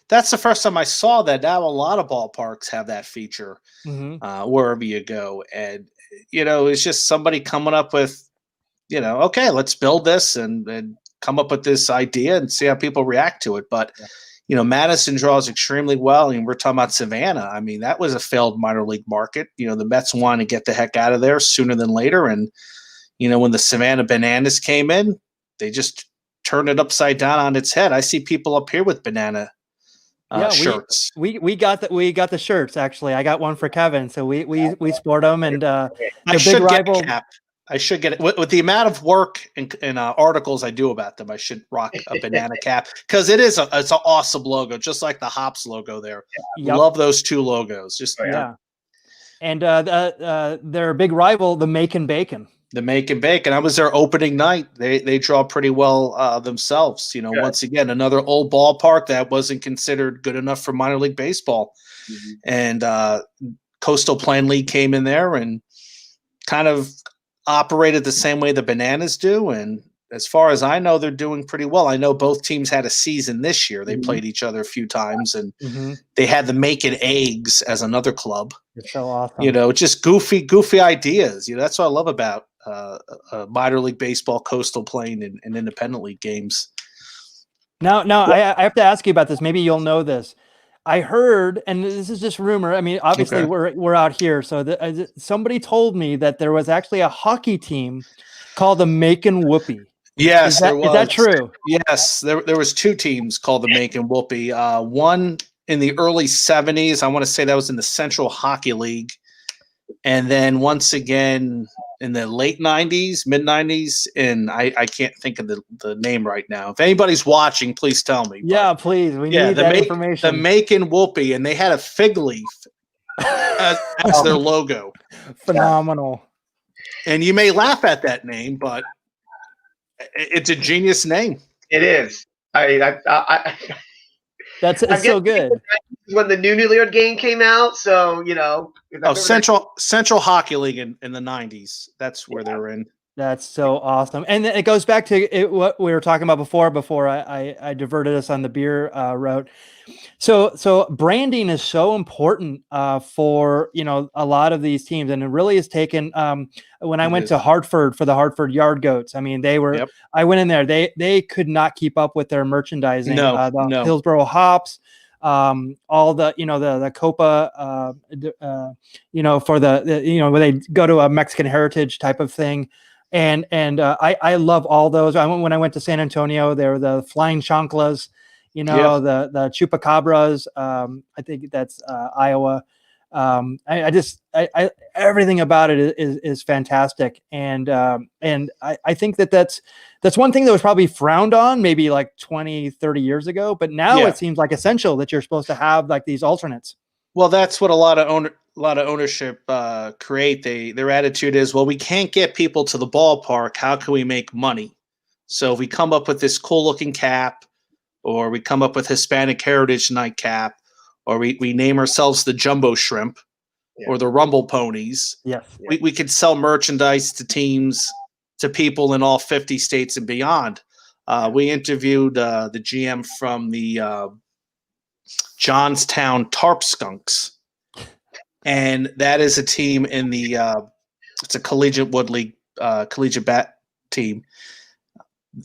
that's the first time I saw that. Now a lot of ballparks have that feature wherever you go, and it's just somebody coming up with, okay, let's build this and come up with this idea and see how people react to it. But Madison draws extremely well, and we're talking about Savannah. I mean, that was a failed minor league market. The Mets want to get the heck out of there sooner than later, and when the Savannah Bananas came in, they just turned it upside down on its head. I see people up here with banana shirts. We got the shirts. Actually, I got one for Kevin, so we sport them. And I should get a cap. I should get it with the amount of work and articles I do about them. I should rock a banana cap because it's an awesome logo, just like the Hops logo there. Yep. Love those two logos. And their big rival, the Macon Bacon. The Macon Bacon. I was there opening night. They draw pretty well themselves. Once again, another old ballpark that wasn't considered good enough for minor league baseball. Mm-hmm. And Coastal Plain League came in there and kind of operated the same way the Bananas do. And as far as I know, they're doing pretty well. I know both teams had a season this year. They played each other a few times, and they had the Macon Eggs as another club. It's so awesome. Just goofy ideas. That's what I love about minor league baseball, Coastal Plain, and independent league games. Now, I have to ask you about this. Maybe you'll know this. I heard, and this is just rumor. I mean, obviously we're out here, so somebody told me that there was actually a hockey team called the Macon Whoopie. Yes, is that true? Yes, there was two teams called the Macon Whoopie. One in the early 70s. I want to say that was in the Central Hockey League, and then once again in the late 90s, mid 90s, and I can't think of the name right now. If anybody's watching, please tell me. Yeah, please. We need that information. The Macon Whoopie, and they had a fig leaf as their logo. Phenomenal. And you may laugh at that name, but it's a genius name. It is. That's so good. When the new Leon game came out, so Central Hockey League in the 90s. That's where they're in. That's so awesome, and it goes back to what we were talking about before I diverted us on the beer route. So branding is so important for a lot of these teams, and it really has taken. When I went to Hartford for the Hartford Yard Goats, I mean they were. Yep. I went in there; they could not keep up with their merchandising. No. Hillsborough hops. All the the Copa for the where they go to a Mexican heritage type of thing, and I love all those. When I went to San Antonio, there were the Flying Chanclas, the Chupacabras. I think that's Iowa. I everything about it is fantastic, and I think that's one thing that was probably frowned on maybe like 20-30 years ago, but now it seems like essential that you're supposed to have like these alternates. Well, that's what a lot of ownership create. Their attitude is, well, we can't get people to the ballpark. How can we make money? So if we come up with this cool looking cap, or we come up with Hispanic Heritage Nightcap, or we name ourselves the Jumbo Shrimp or the Rumble Ponies. Yes. We could sell merchandise to teams, to people in all 50 states and beyond. We interviewed the GM from the Johnstown Tarp Skunks. And that is a team in the it's a collegiate wood league, collegiate bat team.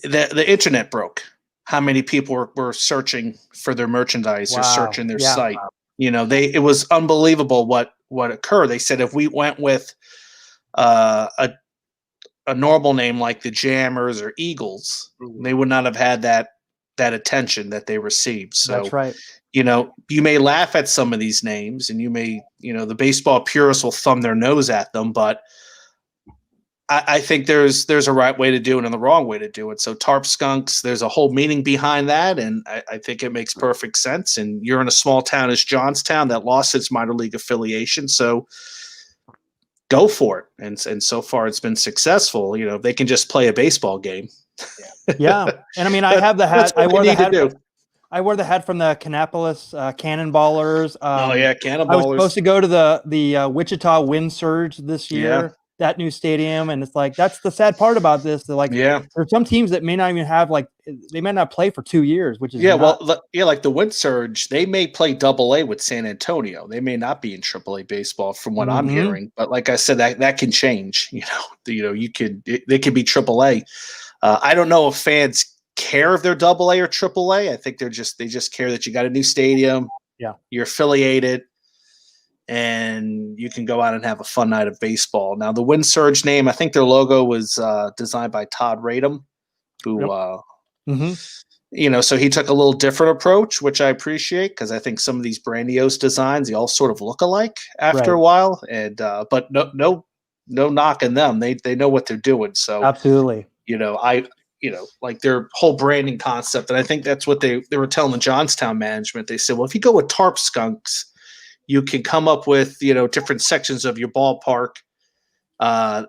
The internet broke. How many people were searching for their merchandise or searching their site? It was unbelievable what occurred. They said if we went with a normal name like the Jammers or Eagles, they would not have had that attention that they received. So that's right. You may laugh at some of these names, and you may, the baseball purists will thumb their nose at them, but I think there's a right way to do it and the wrong way to do it. So Tarp Skunks, there's a whole meaning behind that, and I think it makes perfect sense. And you're in a small town as Johnstown that lost its minor league affiliation, so go for it. And so far it's been successful. They can just play a baseball game. Yeah. And I mean, I have the hat. I wore the hat. Do. I wore the hat from the Kannapolis Cannonballers. Cannonballers. I was supposed to go to the Wichita Wind Surge this year, that new stadium, and it's like that's the sad part about this. They're like, there's some teams that may not even have they may not play for 2 years, which is like the Wind Surge, they may play AA with San Antonio. They may not be in AAA baseball, from what I'm hearing. But like I said, that can change. They could be AAA. I don't know if fans care if they're AA or AAA. I think they just care that you got a new stadium. Yeah. You're affiliated, and you can go out and have a fun night of baseball. Now, the Wind Surge name, I think their logo was designed by Todd Radom, who, so he took a little different approach, which I appreciate, because I think some of these grandiose designs, they all sort of look alike after a while. And but no knocking them. They know what they're doing. So absolutely, like their whole branding concept, and I think that's what they were telling the Johnstown management. They said, well, if you go with tarp skunks, you can come up with, different sections of your ballpark.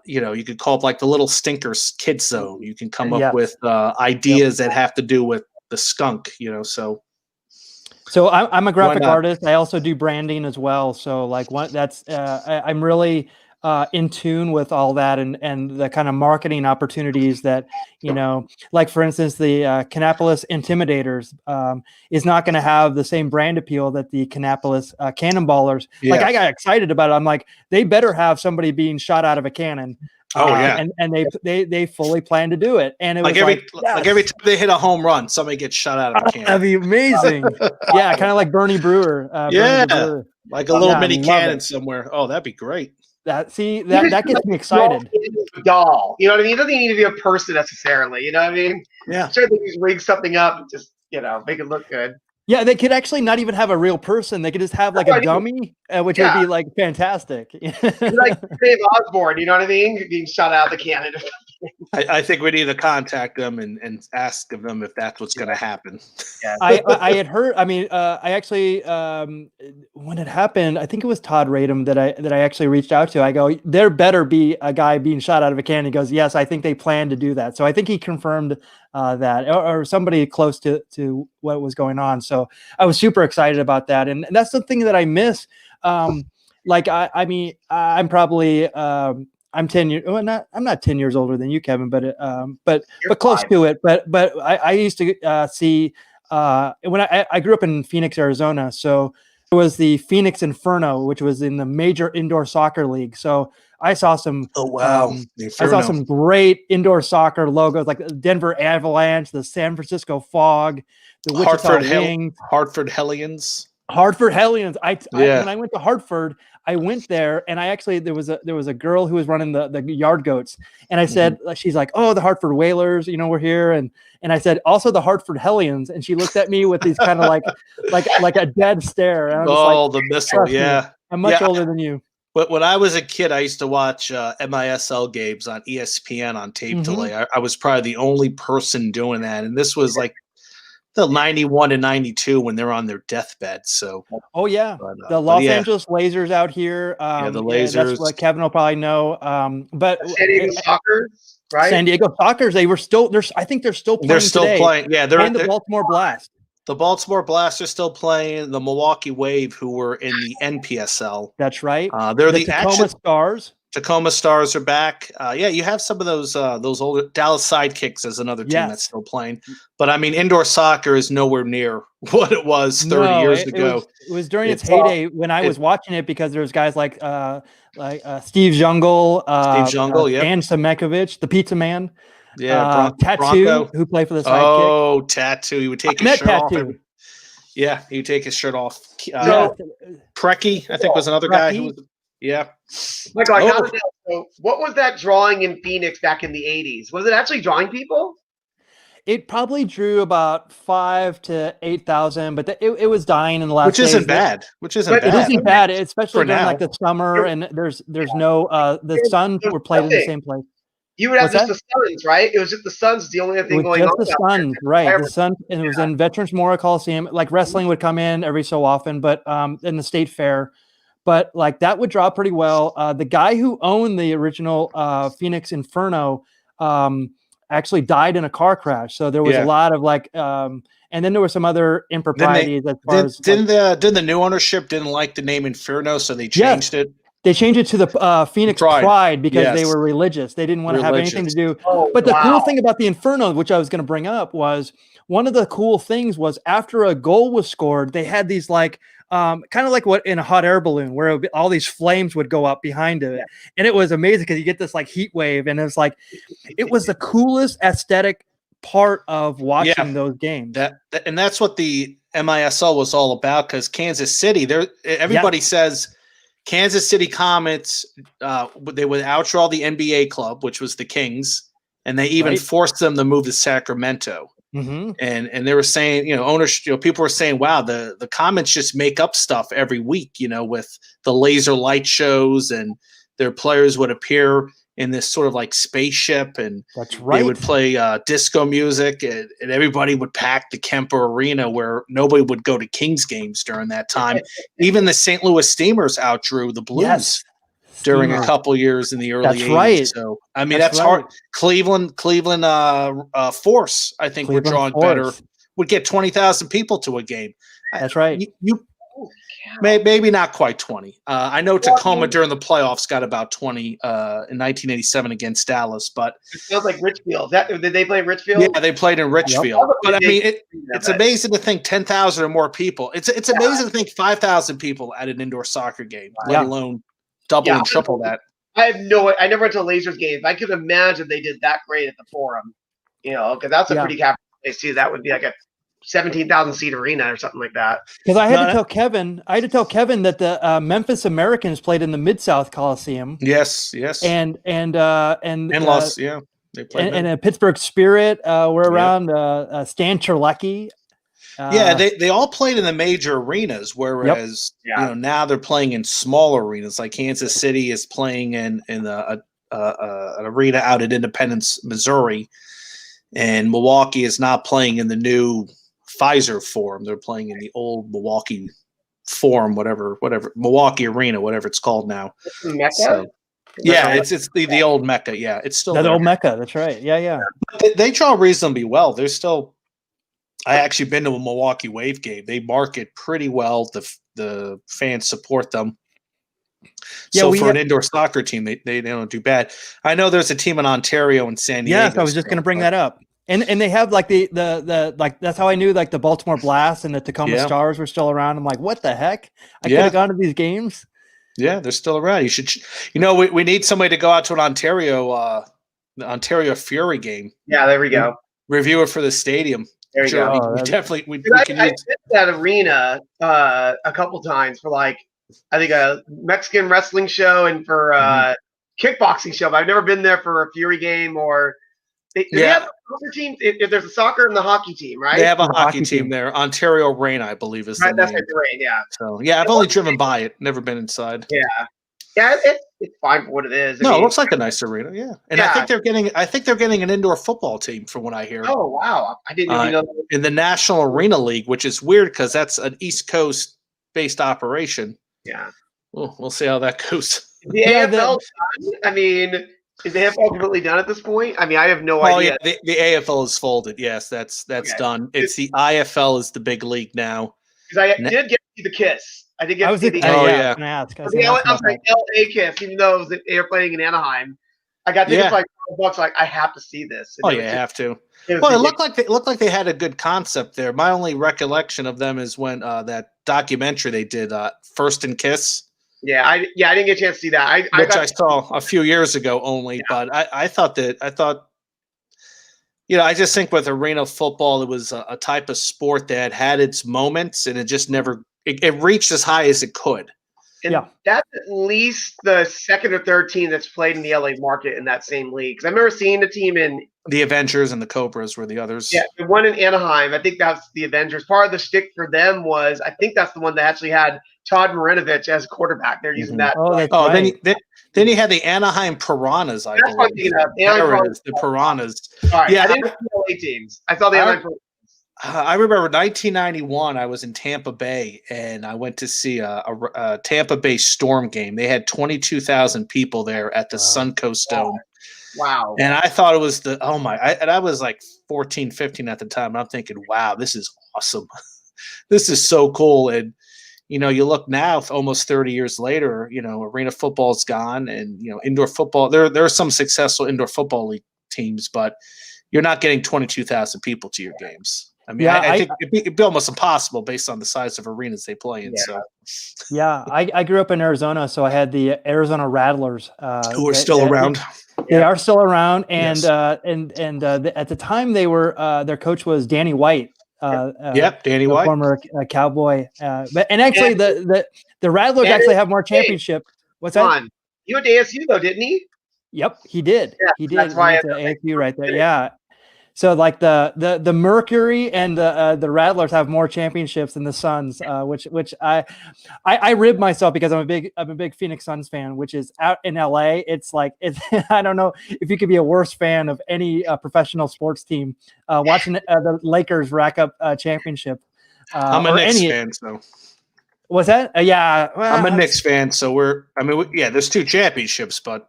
You could call it like the Little Stinkers Kids Zone. You can come up with ideas that have to do with the skunk, So I'm a graphic artist. I also do branding as well. So I'm really in tune with all that and the kind of marketing opportunities that, like for instance, the Kannapolis Intimidators is not going to have the same brand appeal that the Kannapolis Cannonballers. Like I got excited about it. I'm like, they better have somebody being shot out of a cannon. And they fully plan to do it. And it was every time they hit a home run, somebody gets shot out of a cannon. That'd be amazing. Kind of like Bernie Brewer. Like a little mini cannon somewhere. Oh, that'd be great. That gets me excited. Doll, you know what I mean? It doesn't need to be a person necessarily. You know what I mean? Yeah. Sure, they just rig something up and just make it look good. Yeah, they could actually not even have a real person. They could just have like a dummy, which would be like fantastic. Like Dave Osborne, you know what I mean? Being shot out of the cannon. I think we need to contact them and ask them if that's what's going to happen. Yeah. I had heard. I mean, I actually when it happened, I think it was Todd Radom that I actually reached out to. I go, there better be a guy being shot out of a cannon. He goes, yes, I think they plan to do that. So I think he confirmed that, or somebody close to what was going on. So I was super excited about that, and that's something that I miss. I'm probably. I'm 10 years. Well, I'm not 10 years older than you, Kevin, but close to it. But I used to see when I grew up in Phoenix, Arizona. So it was the Phoenix Inferno, which was in the major indoor soccer league. So I saw some. Oh wow! I saw some great indoor soccer logos, like the Denver Avalanche, the San Francisco Fog, the Wichita Wings, Hartford Hellions. When I went to Hartford, I went there, and there was a girl who was running the yard goats, and I said, she's like, oh, the Hartford Whalers, we're here, and I said also the Hartford Hellions, and she looked at me with these kind of like a dead stare. And I was the missile, yeah. I'm much older than you. But when I was a kid, I used to watch MISL games on ESPN on tape delay. I was probably the only person doing that, and this was like the 91 and 92 when they're on their deathbed. So, the Los Angeles Lasers out here. The Lasers. That's what Kevin will probably know. But San Diego Sockers, right? San Diego Sockers. They were still. I think they're still playing. They're still today. playing. Yeah, and the Baltimore Blast. The Baltimore Blast are still playing. The Milwaukee Wave, who were in the NPSL. That's right. They're the Tacoma Stars. Tacoma Stars are back. You have some of those older Dallas Sidekicks as another team that's still playing. But I mean, indoor soccer is nowhere near what it was 30 years ago. It was during its heyday when I was watching it, because there's guys like Steve Jungle, Dan Semekovic, the Pizza Man, Tattoo, Bronco, who played for the Sidekick. Oh, Tattoo! He would take his shirt off. Yeah, he would take his shirt off. Preki, I think, was another guy who was. Yeah. Michael, so what was that drawing in Phoenix back in the 80s? Was it actually drawing people? It probably drew about 5,000 to 8,000, but it was dying in the last. Which isn't bad. It isn't bad, especially during like the summer, and there's no the Suns were played in the same place. You would have just the Suns, right? It was just the Suns, the only thing going on. Just the Suns, right? The Suns, and it was in Veterans Memorial Coliseum. Like wrestling would come in every so often, but in the State Fair. But like that would draw pretty well. The guy who owned the original Phoenix Inferno actually died in a car crash. So there was a lot of like, and then there were some other improprieties didn't the new ownership didn't like the name Inferno, so they changed it. They changed it to the Phoenix Pride because they were religious. They didn't want to have anything to do. But the cool thing about the Inferno, which I was going to bring up, was one of the cool things was after a goal was scored, they had these like kind of like what in a hot air balloon where all these flames would go up behind it. Yeah. And it was amazing because you get this like heat wave, and it was the coolest aesthetic part of watching Yeah. those games. And that's what the MISL was all about, because Kansas City, everybody says Kansas City Comets, they would outdraw the NBA club, which was the Kings, and they even forced them to move to Sacramento. Mm-hmm. And they were saying, owners, people were saying, wow, the Comets just make up stuff every week, with the laser light shows, and their players would appear in this sort of like spaceship, and that's right. They would play disco music, and everybody would pack the Kemper Arena, where nobody would go to Kings games during that time. Even the St. Louis Steamers outdrew the Blues during a couple years in the early 80s. Right. So, I mean, that's hard. Cleveland Force, I think, Cleveland were drawing better, would get 20,000 people to a game. That's right. Maybe not quite 20. I know Tacoma during the playoffs got about 20 in 1987 against Dallas, but it sounds like Richfield. Did they play Richfield? Yeah, they played in Richfield. Yep. But I mean, it's amazing to think 10,000 or more people. It's amazing to think 5,000 people at an indoor soccer game, let alone double and triple that. I never went to a Lasers game. I could imagine they did that great at the Forum, because that's a pretty capital place too. That would be like a 17,000 seat arena or something like that. Because I had to tell Kevin that the Memphis Americans played in the Mid-South Coliseum. Yes. And Los, they played. And Pittsburgh Spirit were around. Stan Cherlecki. They all played in the major arenas, whereas now they're playing in smaller arenas. Like Kansas City is playing in an arena out at Independence, Missouri, and Milwaukee is not playing in the new Pfizer Forum. They're playing in the old Milwaukee Forum, whatever Milwaukee Arena, whatever it's called now. Mecca? So, it's the old Mecca. Yeah, it's still the old Mecca. That's right. Yeah. But they draw reasonably well. There's still. I actually been to a Milwaukee Wave game. They market pretty well. The fans support them. So for an indoor soccer team, they don't do bad. I know there's a team in Ontario and San Diego. Yes, I was just going to bring that up. And they have like the that's how I knew like the Baltimore Blast and the Tacoma Stars were still around. I'm like, what the heck? I could have gone to these games. Yeah, they're still around. You should, we need somebody to go out to an Ontario Fury game. Yeah, there we go. Review it for the stadium. There you go. We definitely. I did that arena a couple times for I think a Mexican wrestling show and for kickboxing show. But I've never been there for a Fury game or. They have a soccer team. If there's a soccer and the hockey team, right? They have a hockey team there. Ontario Reign, I believe, is the name. That's right, the Reign, yeah. So I've only driven by it, never been inside. Yeah, it's fine for what it is. It looks like a nice arena, and I think they're getting an indoor football team, from what I hear. Oh wow, I didn't even know that. In the National Arena League, which is weird because that's an East Coast based operation. Yeah, we'll see how that goes. The AFL, I mean. Is the AFL completely done at this point? I mean, I have no idea. Yeah, the AFL is folded. Yes, that's done. It's the IFL is the big league now. Because I did get to the KISS. I did get to see the I'm sorry, LA KISS, even though they were playing in Anaheim. I got to get like $5. Like I have to see this. And you have to. It looked like they had a good concept there. My only recollection of them is when that documentary they did, First and Kiss. Yeah, I didn't get a chance to see that. I saw a few years ago only, but I thought, I just think with arena football, it was a type of sport that had its moments, and it just never it reached as high as it could. And that's at least the second or third team that's played in the LA market in that same league. Because I remember seeing the team in the Avengers and the Cobras were the others. Yeah, the one in Anaheim. I think that's the Avengers. Part of the shtick for them was I think that's the one that actually had Todd Marinovich as quarterback. They're using that. Then you had the Anaheim Piranhas. That's what I'm thinking of. The Piranhas. All right, I didn't see the LA teams. I saw the Anaheim Piranhas. I remember 1991. I was in Tampa Bay, and I went to see a Tampa Bay Storm game. They had 22,000 people there at the Suncoast Dome. Wow. And I thought it was I was like 14, 15 at the time. And I'm thinking, wow, this is awesome. This is so cool. And, you look now, almost 30 years later, arena football's gone, and, indoor football, there are some successful indoor football league teams, but you're not getting 22,000 people to your games. I mean, I think it'd be almost impossible based on the size of arenas they play in. Yeah. So, yeah, I grew up in Arizona, so I had the Arizona Rattlers, who are still around. They are still around, and Yes. at the time they were their coach was Danny White. Danny White, former Cowboy. But actually the Rattlers actually have more championship. What's that? On. You went to ASU though, didn't he? Yep, he did. Yeah, He did. that's why he went to ASU right there. Yeah. So like the Mercury and the Rattlers have more championships than the Suns, which I rib myself because I'm a big Phoenix Suns fan, which is out in LA. It's like I don't know if you could be a worse fan of any professional sports team watching the Lakers rack up a championship. I'm a Knicks fan, so. What's that? Yeah, well, I'm a Knicks fan, so there's 2 championships, but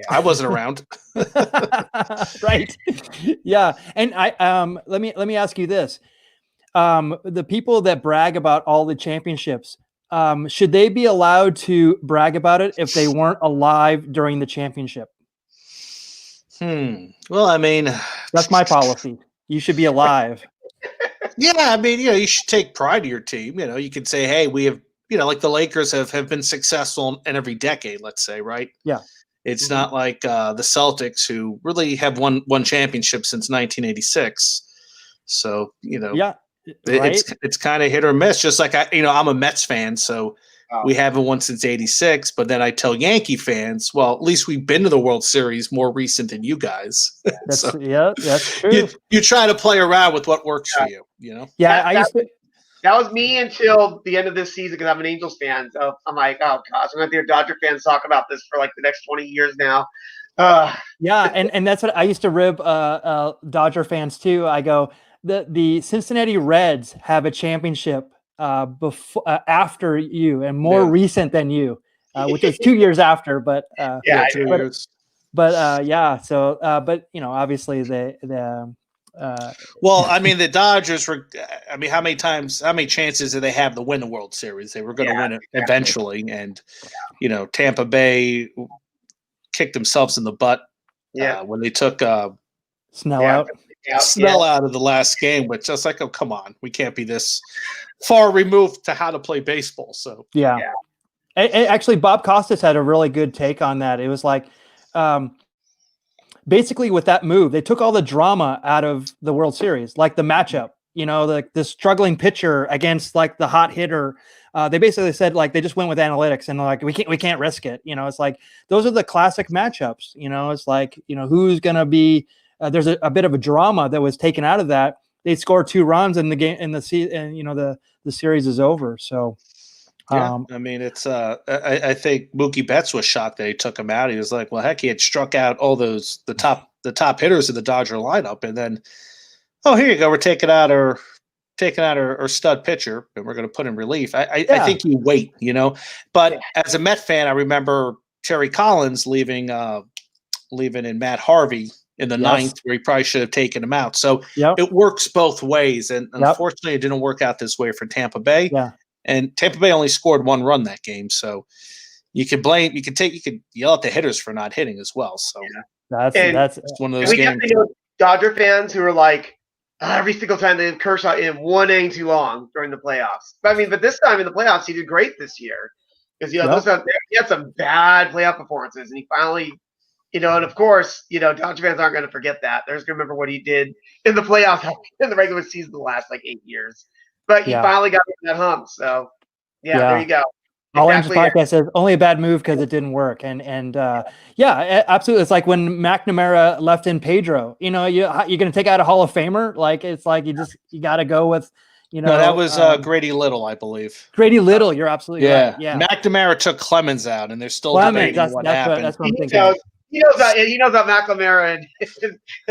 I wasn't around. Right. Yeah. And let me ask you this. The people that brag about all the championships, should they be allowed to brag about it if they weren't alive during the championship? Well, I mean, that's my policy. You should be alive. Yeah, I mean, you should take pride in your team. You can say, hey, we have, like the Lakers have been successful in every decade, let's say, right? Yeah. It's not like the Celtics, who really have won championship since 1986. So, yeah, it's kind of hit or miss. Just like I'm a Mets fan, so we haven't won since '86. But then I tell Yankee fans, well, at least we've been to the World Series more recent than you guys. That's true. You try to play around with what works for you. Yeah, that was me until the end of this season because I'm an Angels fan. So I'm like, oh gosh, I'm going to hear Dodger fans talk about this for like the next 20 years now. Yeah, and that's what I used to rib Dodger fans too. I go, the Cincinnati Reds have a championship before after you and more recent than you, which is 2 years after. But 2 years. But So obviously the. Well, I mean, the Dodgers were. I mean, how many chances did they have to win the World Series? They were going to win it eventually, and Tampa Bay kicked themselves in the butt. When they took Snell out. Snell out of the last game, which just like, oh, come on, we can't be this far removed to how to play baseball. So Actually, Bob Costas had a really good take on that. It was like. Basically, with that move, they took all the drama out of the World Series, like the matchup, the struggling pitcher against like the hot hitter. They basically said like they just went with analytics and like we can't risk it. It's like those are the classic matchups. It's like who's gonna be. There's a bit of a drama that was taken out of that. They scored 2 runs in the game in the the series is over. So. I mean, it's I think Mookie Betts was shocked that he took him out. He was like, well, heck, he had struck out all the top hitters of the Dodger lineup, and then, oh, here you go, we're taking out our stud pitcher, and we're going to put in relief. I think you wait, But as a Met fan, I remember Terry Collins leaving in Matt Harvey in the 9th, where he probably should have taken him out. So it works both ways, and unfortunately, it didn't work out this way for Tampa Bay. Yeah. And Tampa Bay only scored 1 run that game, so you could yell at the hitters for not hitting as well. So that's one of those games. We know Dodger fans who are like every single time they have Kershaw in 1 inning too long during the playoffs. But this time in the playoffs, he did great this year because he had some bad playoff performances, and he finally. And of course, Dodger fans aren't going to forget that. They're just going to remember what he did in the playoffs in the regular season the last like 8 years. But he finally got over that hump. So, there you go. All Angels Podcast says only a bad move because it didn't work. And absolutely. It's like when McNamara left in Pedro. You're going to take out a Hall of Famer. Like it's like you got to go with. No, that was Grady Little, I believe. Grady Little, you're absolutely right. Yeah, McNamara took Clemens out, and they're still debating what happened. That's what I'm thinking. He knows about McNamara.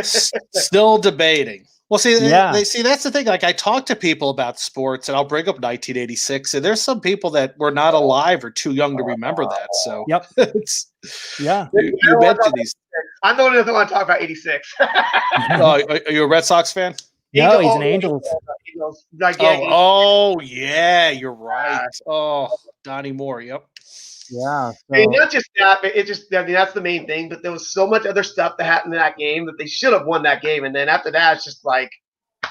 Still debating. Well, see, that's the thing. Like I talk to people about sports, and I'll bring up 1986, and there's some people that were not alive or too young to remember that. So, you mentioned these. I'm the one who doesn't want to talk about 86. Are you a Red Sox fan? No, he's an Angels. Yeah, you're right. Oh, Donnie Moore. Yep. Yeah. So. I mean, not just that, but that's the main thing. But there was so much other stuff that happened in that game that they should have won that game. And then after that, it's just like,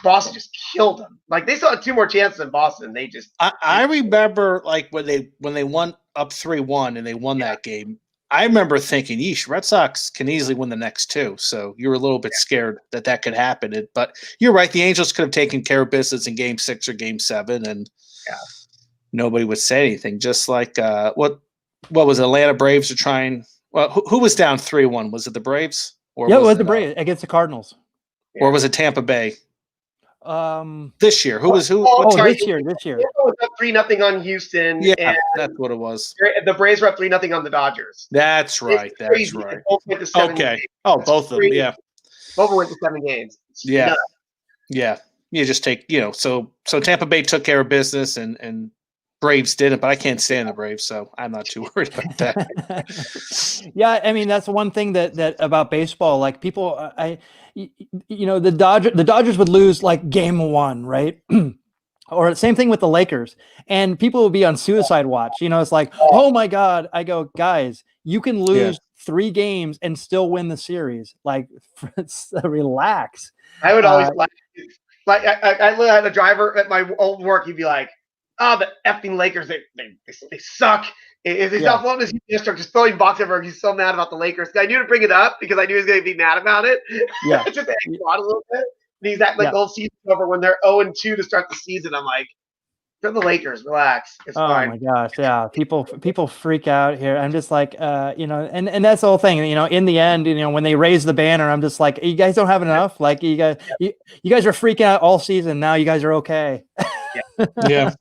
Boston just killed them. Like they still had 2 more chances than Boston. They just. I remember like when they won up 3-1 and they won that game. I remember thinking, "Yeesh, Red Sox can easily win the next 2." So you were a little bit scared that could happen. But you're right; the Angels could have taken care of business in Game 6 or Game 7, and nobody would say anything. Just like what was it, Atlanta Braves are trying? Well, who was down 3-1? Was it the Braves? Or it was the Braves against the Cardinals. Or was it Tampa Bay? This year, who? This year. It was up 3-0 on Houston. Yeah, and that's what it was. The Braves were up 3-0 on the Dodgers. That's right. That's right. Both went to 7 okay. games. Oh, both of them. Yeah. Both went to 7 games. Yeah. Nuts. Yeah. You just take, so Tampa Bay took care of business and Braves didn't, but I can't stand the Braves, so I'm not too worried about that. Yeah, I mean that's one thing that about baseball. Like people, the Dodgers would lose like Game 1, right? Or same thing with the Lakers, and people would be on suicide watch. It's like, oh my God! I go, guys, you can lose 3 games and still win the series. Like, relax. I would always like I had a driver at my old work. He'd be like, "Oh, the effing Lakers! They suck. If they stop blowing this district, just throwing box everywhere." He's so mad about the Lakers. I knew to bring it up because I knew he was going to be mad about it. Yeah, just to hang on a little bit. And he's acting like the whole season's over when they're 0-2 to start the season. I'm like, they're the Lakers. Relax. It's fine. Oh my gosh, yeah. People freak out here. I'm just like, and that's the whole thing. In the end, when they raise the banner, I'm just like, you guys don't have enough. Like you guys are freaking out all season. Now you guys are okay. Yeah.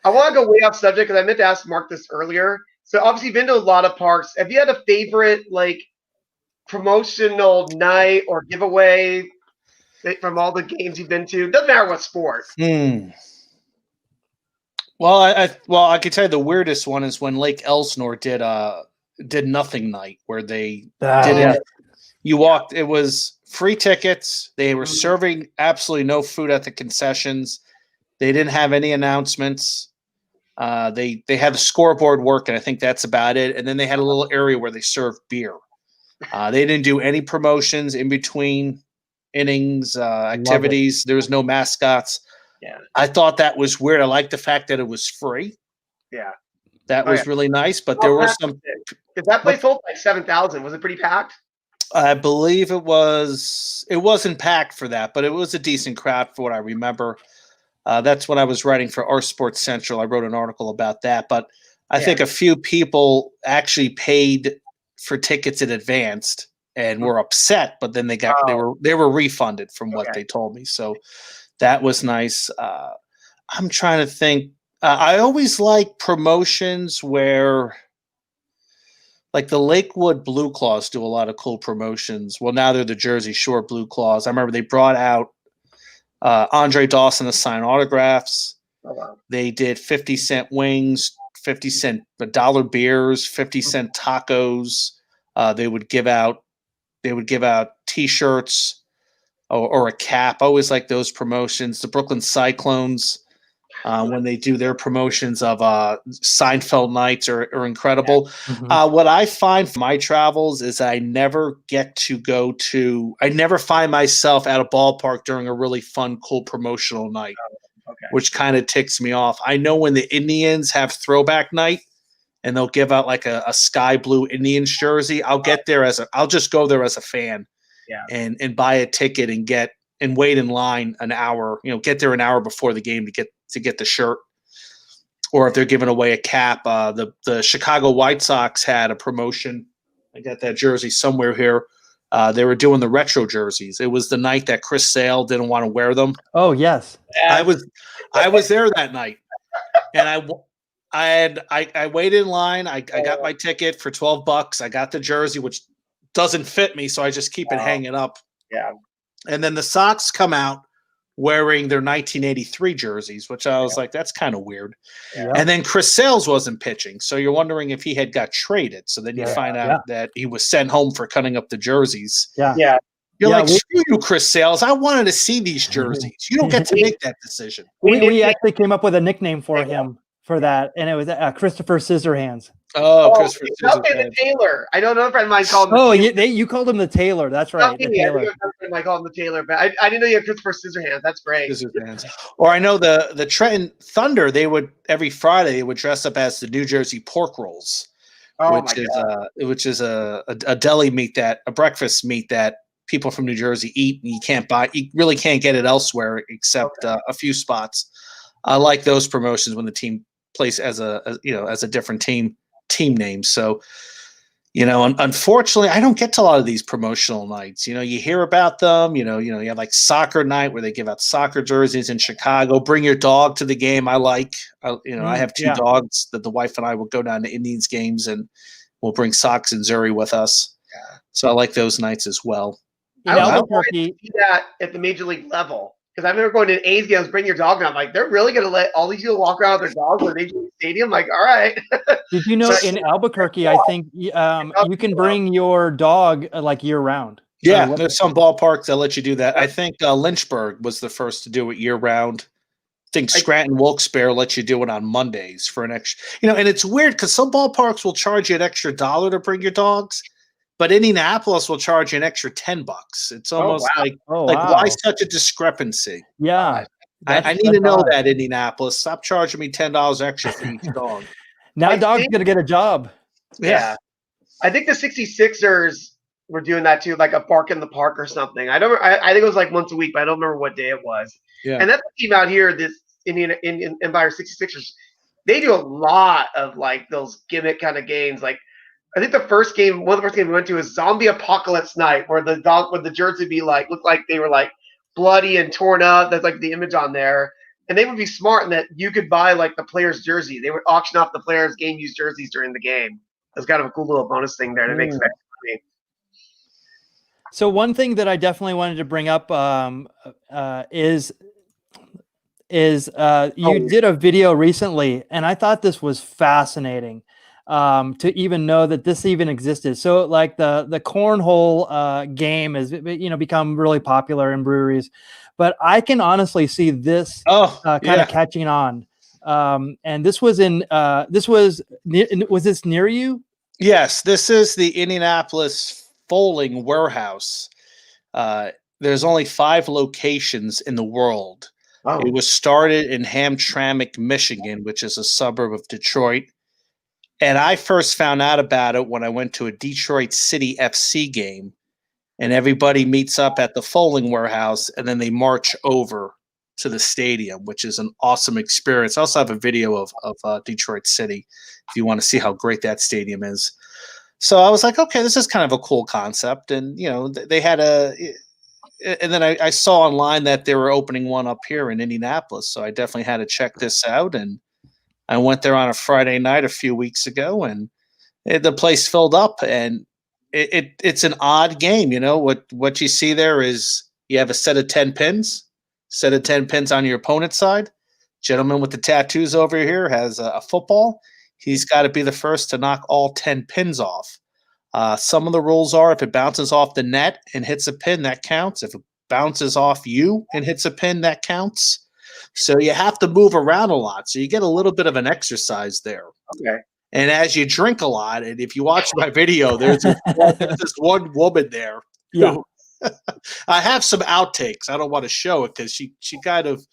I want to go way off subject because I meant to ask Mark this earlier. So obviously you've been to a lot of parks. Have you had a favorite like promotional night or giveaway from all the games you've been to? Doesn't matter what sport. Well, I can tell you the weirdest one is when Lake Elsinore did nothing night where they didn't. You walked. It was free tickets. They were serving absolutely no food at the concessions. They didn't have any announcements. They had the scoreboard working. I think that's about it. And then they had a little area where they served beer. They didn't do any promotions in between innings, activities. There was no mascots. Yeah, I thought that was weird. I liked the fact that it was free. Yeah, that was really nice. But there were some. If that place sold like 7,000, was it pretty packed? I believe it was. It wasn't packed for that, but it was a decent crowd for what I remember. That's when I was writing for Our Sports Central. I wrote an article about that. But I think a few people actually paid for tickets in advance and were upset, but then they were refunded from what they told me. So that was nice. I'm trying to think. I always like promotions where, like the Lakewood Blue Claws do a lot of cool promotions. Well, now they're the Jersey Shore Blue Claws. I remember they brought out Andre Dawson to sign autographs. Oh, wow. They did 50-cent wings, 50-cent dollar beers, 50-cent tacos. They would give out T-shirts or a cap. I always like those promotions. The Brooklyn Cyclones, when they do their promotions of Seinfeld nights are incredible. What I find from my travels is I never find myself at a ballpark during a really fun, cool promotional night, which kind of ticks me off. I know when the Indians have throwback night and they'll give out like a sky blue Indians jersey, I'll just go there as a fan and buy a ticket and wait in line an hour, get there an hour before the game to get the shirt. Or if they're giving away a cap, the Chicago White Sox had a promotion. I got that jersey somewhere here. They were doing the retro jerseys. It was the night that Chris Sale didn't want to wear them. Oh yes, I was there that night, and I waited in line. I got my ticket for $12. I got the jersey, which doesn't fit me, so I just keep it hanging up. Yeah, and then the Sox come out wearing their 1983 jerseys, which I was like, that's kind of weird. Yeah. And then Chris Sales wasn't pitching, so you're wondering if he had got traded. So then you find out that he was sent home for cutting up the jerseys. Yeah. You're like, screw you, Chris Sales. I wanted to see these jerseys. You don't get to make that decision. We actually came up with a nickname for him. for that, and it was Christopher Scissorhands. Oh, Christopher Okay, the Taylor. I know another friend of mine called him. Oh, you called him the Taylor. That's right. The Taylor. I called him the Taylor, but I didn't know you had Christopher Scissorhands. That's great. Scissorhands. Or I know the Trenton Thunder. They would every Friday they would dress up as the New Jersey pork rolls, which is a deli meat a breakfast meat that people from New Jersey eat. And you really can't get it elsewhere except a few spots. I like those promotions when the team plays as a different team name. So, unfortunately, I don't get to a lot of these promotional nights. You hear about them. You have like soccer night where they give out soccer jerseys in Chicago. Bring your dog to the game. I have two dogs that the wife and I will go down to Indians games and we'll bring Sox and Zuri with us. Yeah. So I like those nights as well. I also see that at the major league level. Because I remember going to A's games, bring your dog, and I'm like, they're really going to let all these people walk around with their dogs at Major League Stadium? Like, all right. Did you know in Albuquerque, I think you can bring your dog like year round? Yeah, there's some ballparks that let you do that. I think Lynchburg was the first to do it year round. I think Scranton Wilkes-Barre lets you do it on Mondays for an extra. And it's weird because some ballparks will charge you an extra $1 to bring your dogs. But Indianapolis will charge you an extra $10. It's almost why such a discrepancy? Yeah, I need to know that Indianapolis. Stop charging me $10 extra for each dog. Now dog's gonna get a job. Yeah, I think the 66ers were doing that too, like a bark in the park or something. I think it was like once a week, but I don't remember what day it was. Yeah, and that's the team out here. This Indian Empire 66ers. They do a lot of like those gimmick kind of games, like. I think one of the first games we went to was Zombie Apocalypse Night, where the jersey would be like looked like they were like bloody and torn up. That's like the image on there, and they would be smart in that you could buy like the player's jersey. They would auction off the players' game used jerseys during the game. That's kind of a cool little bonus thing there to make sense for me. So one thing that I definitely wanted to bring up is you did a video recently, and I thought this was fascinating. To even know that this even existed. So like the cornhole game has become really popular in breweries, but I can honestly see this kind of catching on. And this was was this near you? Yes, this is the Indianapolis Foaling Warehouse. There's only 5 locations in the world. Oh. It was started in Hamtramck, Michigan, which is a suburb of Detroit. And I first found out about it when I went to a Detroit City FC game, and everybody meets up at the Foaling Warehouse, and then they march over to the stadium, which is an awesome experience. I also have a video of Detroit City if you want to see how great that stadium is. So I was like, okay, this is kind of a cool concept. And, they had and then I saw online that they were opening one up here in Indianapolis. So I definitely had to check this out. And I went there on a Friday night a few weeks ago, and the place filled up. And it's an odd game, What you see there is you have a set of 10 pins on your opponent's side. Gentleman with the tattoos over here has a football. He's got to be the first to knock all 10 pins off. Some of the rules are if it bounces off the net and hits a pin, that counts. If it bounces off you and hits a pin, that counts. So you have to move around a lot. So you get a little bit of an exercise there. Okay. And as you drink a lot, and if you watch my video, there's this one woman there. Yeah. I have some outtakes. I don't want to show it because she kind of,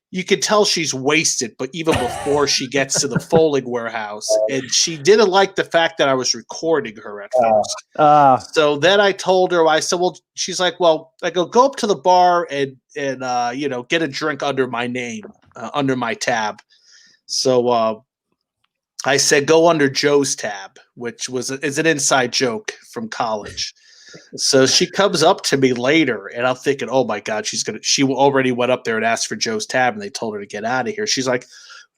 you can tell she's wasted, but even before she gets to the Foaling Warehouse. And she didn't like the fact that I was recording her at first. So then I told her, I said, well, she's like, well, I go up to the bar and get a drink under my name, under my tab. So I said, go under Joe's tab, which is an inside joke from college. So she comes up to me later, and I'm thinking, oh my God, she already went up there and asked for Joe's tab, and they told her to get out of here. She's like,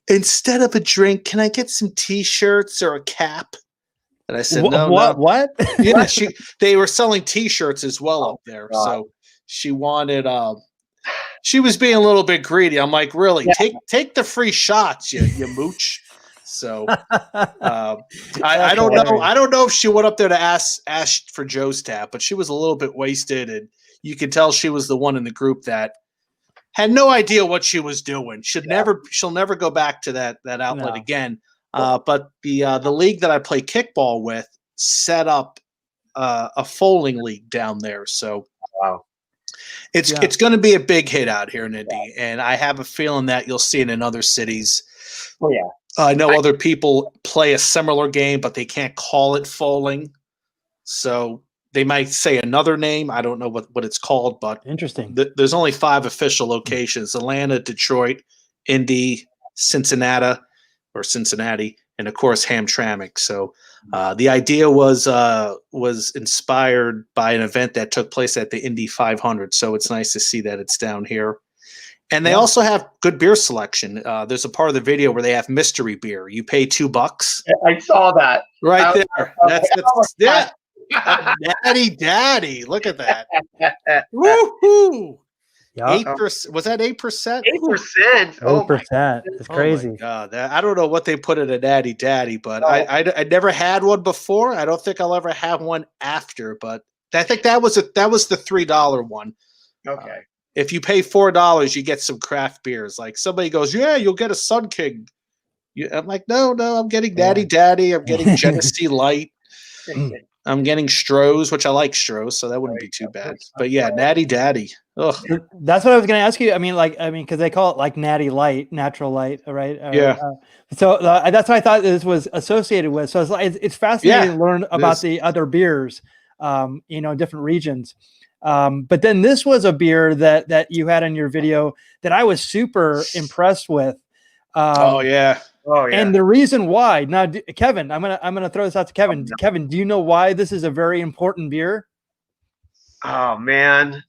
instead of a drink, can I get some T-shirts or a cap? And I said, no. What? Yeah, they were selling T-shirts as well up there. So she wanted, she was being a little bit greedy. I'm like, really? Yeah. Take the free shots, you mooch. So I don't know. I don't know if she went up there to ask for Joe's tab, but she was a little bit wasted, and you could tell she was the one in the group that Had no idea what she was doing. She'll never go back to that outlet again. But the league that I play kickball with set up a foaling league down there. So Wow. It's going to be a big hit out here in Indy, and I have a feeling that you'll see it in other cities. Oh yeah. I know other people play a similar game, but they can't call it foaling. So they might say another name. I don't know what it's called, but interesting. There's only 5 official locations: Atlanta, Detroit, Indy, Cincinnati, and of course Hamtramck. So the idea was inspired by an event that took place at the Indy 500. So it's nice to see that it's down here. And they also have good beer selection. There's a part of the video where they have mystery beer. You pay $2. I saw that Right there. That's Natty Daddy. Look at that. Woohoo! Yeah. 8%. Was that 8%? 8%. 8%. It's crazy. Oh my God. I don't know what they put in a Natty Daddy, but I never had one before. I don't think I'll ever have one after, but I think that was the $3 one. Okay. If you pay $4, you get some craft beers. Like somebody goes, yeah, you'll get a Sun King. I'm like, no, I'm getting Natty Daddy. I'm getting Genesee Light. I'm getting Stroh's, which I like Stroh's, so that wouldn't be too bad. But yeah, Natty Daddy. Ugh. That's what I was going to ask you. I mean, because they call it like Natty Light, natural light, right? Yeah. So that's what I thought this was associated with. So it's fascinating to learn about the other beers, different regions. But then this was a beer that you had in your video that I was super impressed with. Oh yeah. And the reason why now, Kevin, I'm gonna throw this out to Kevin. Kevin, do you know why this is a very important beer? Oh man.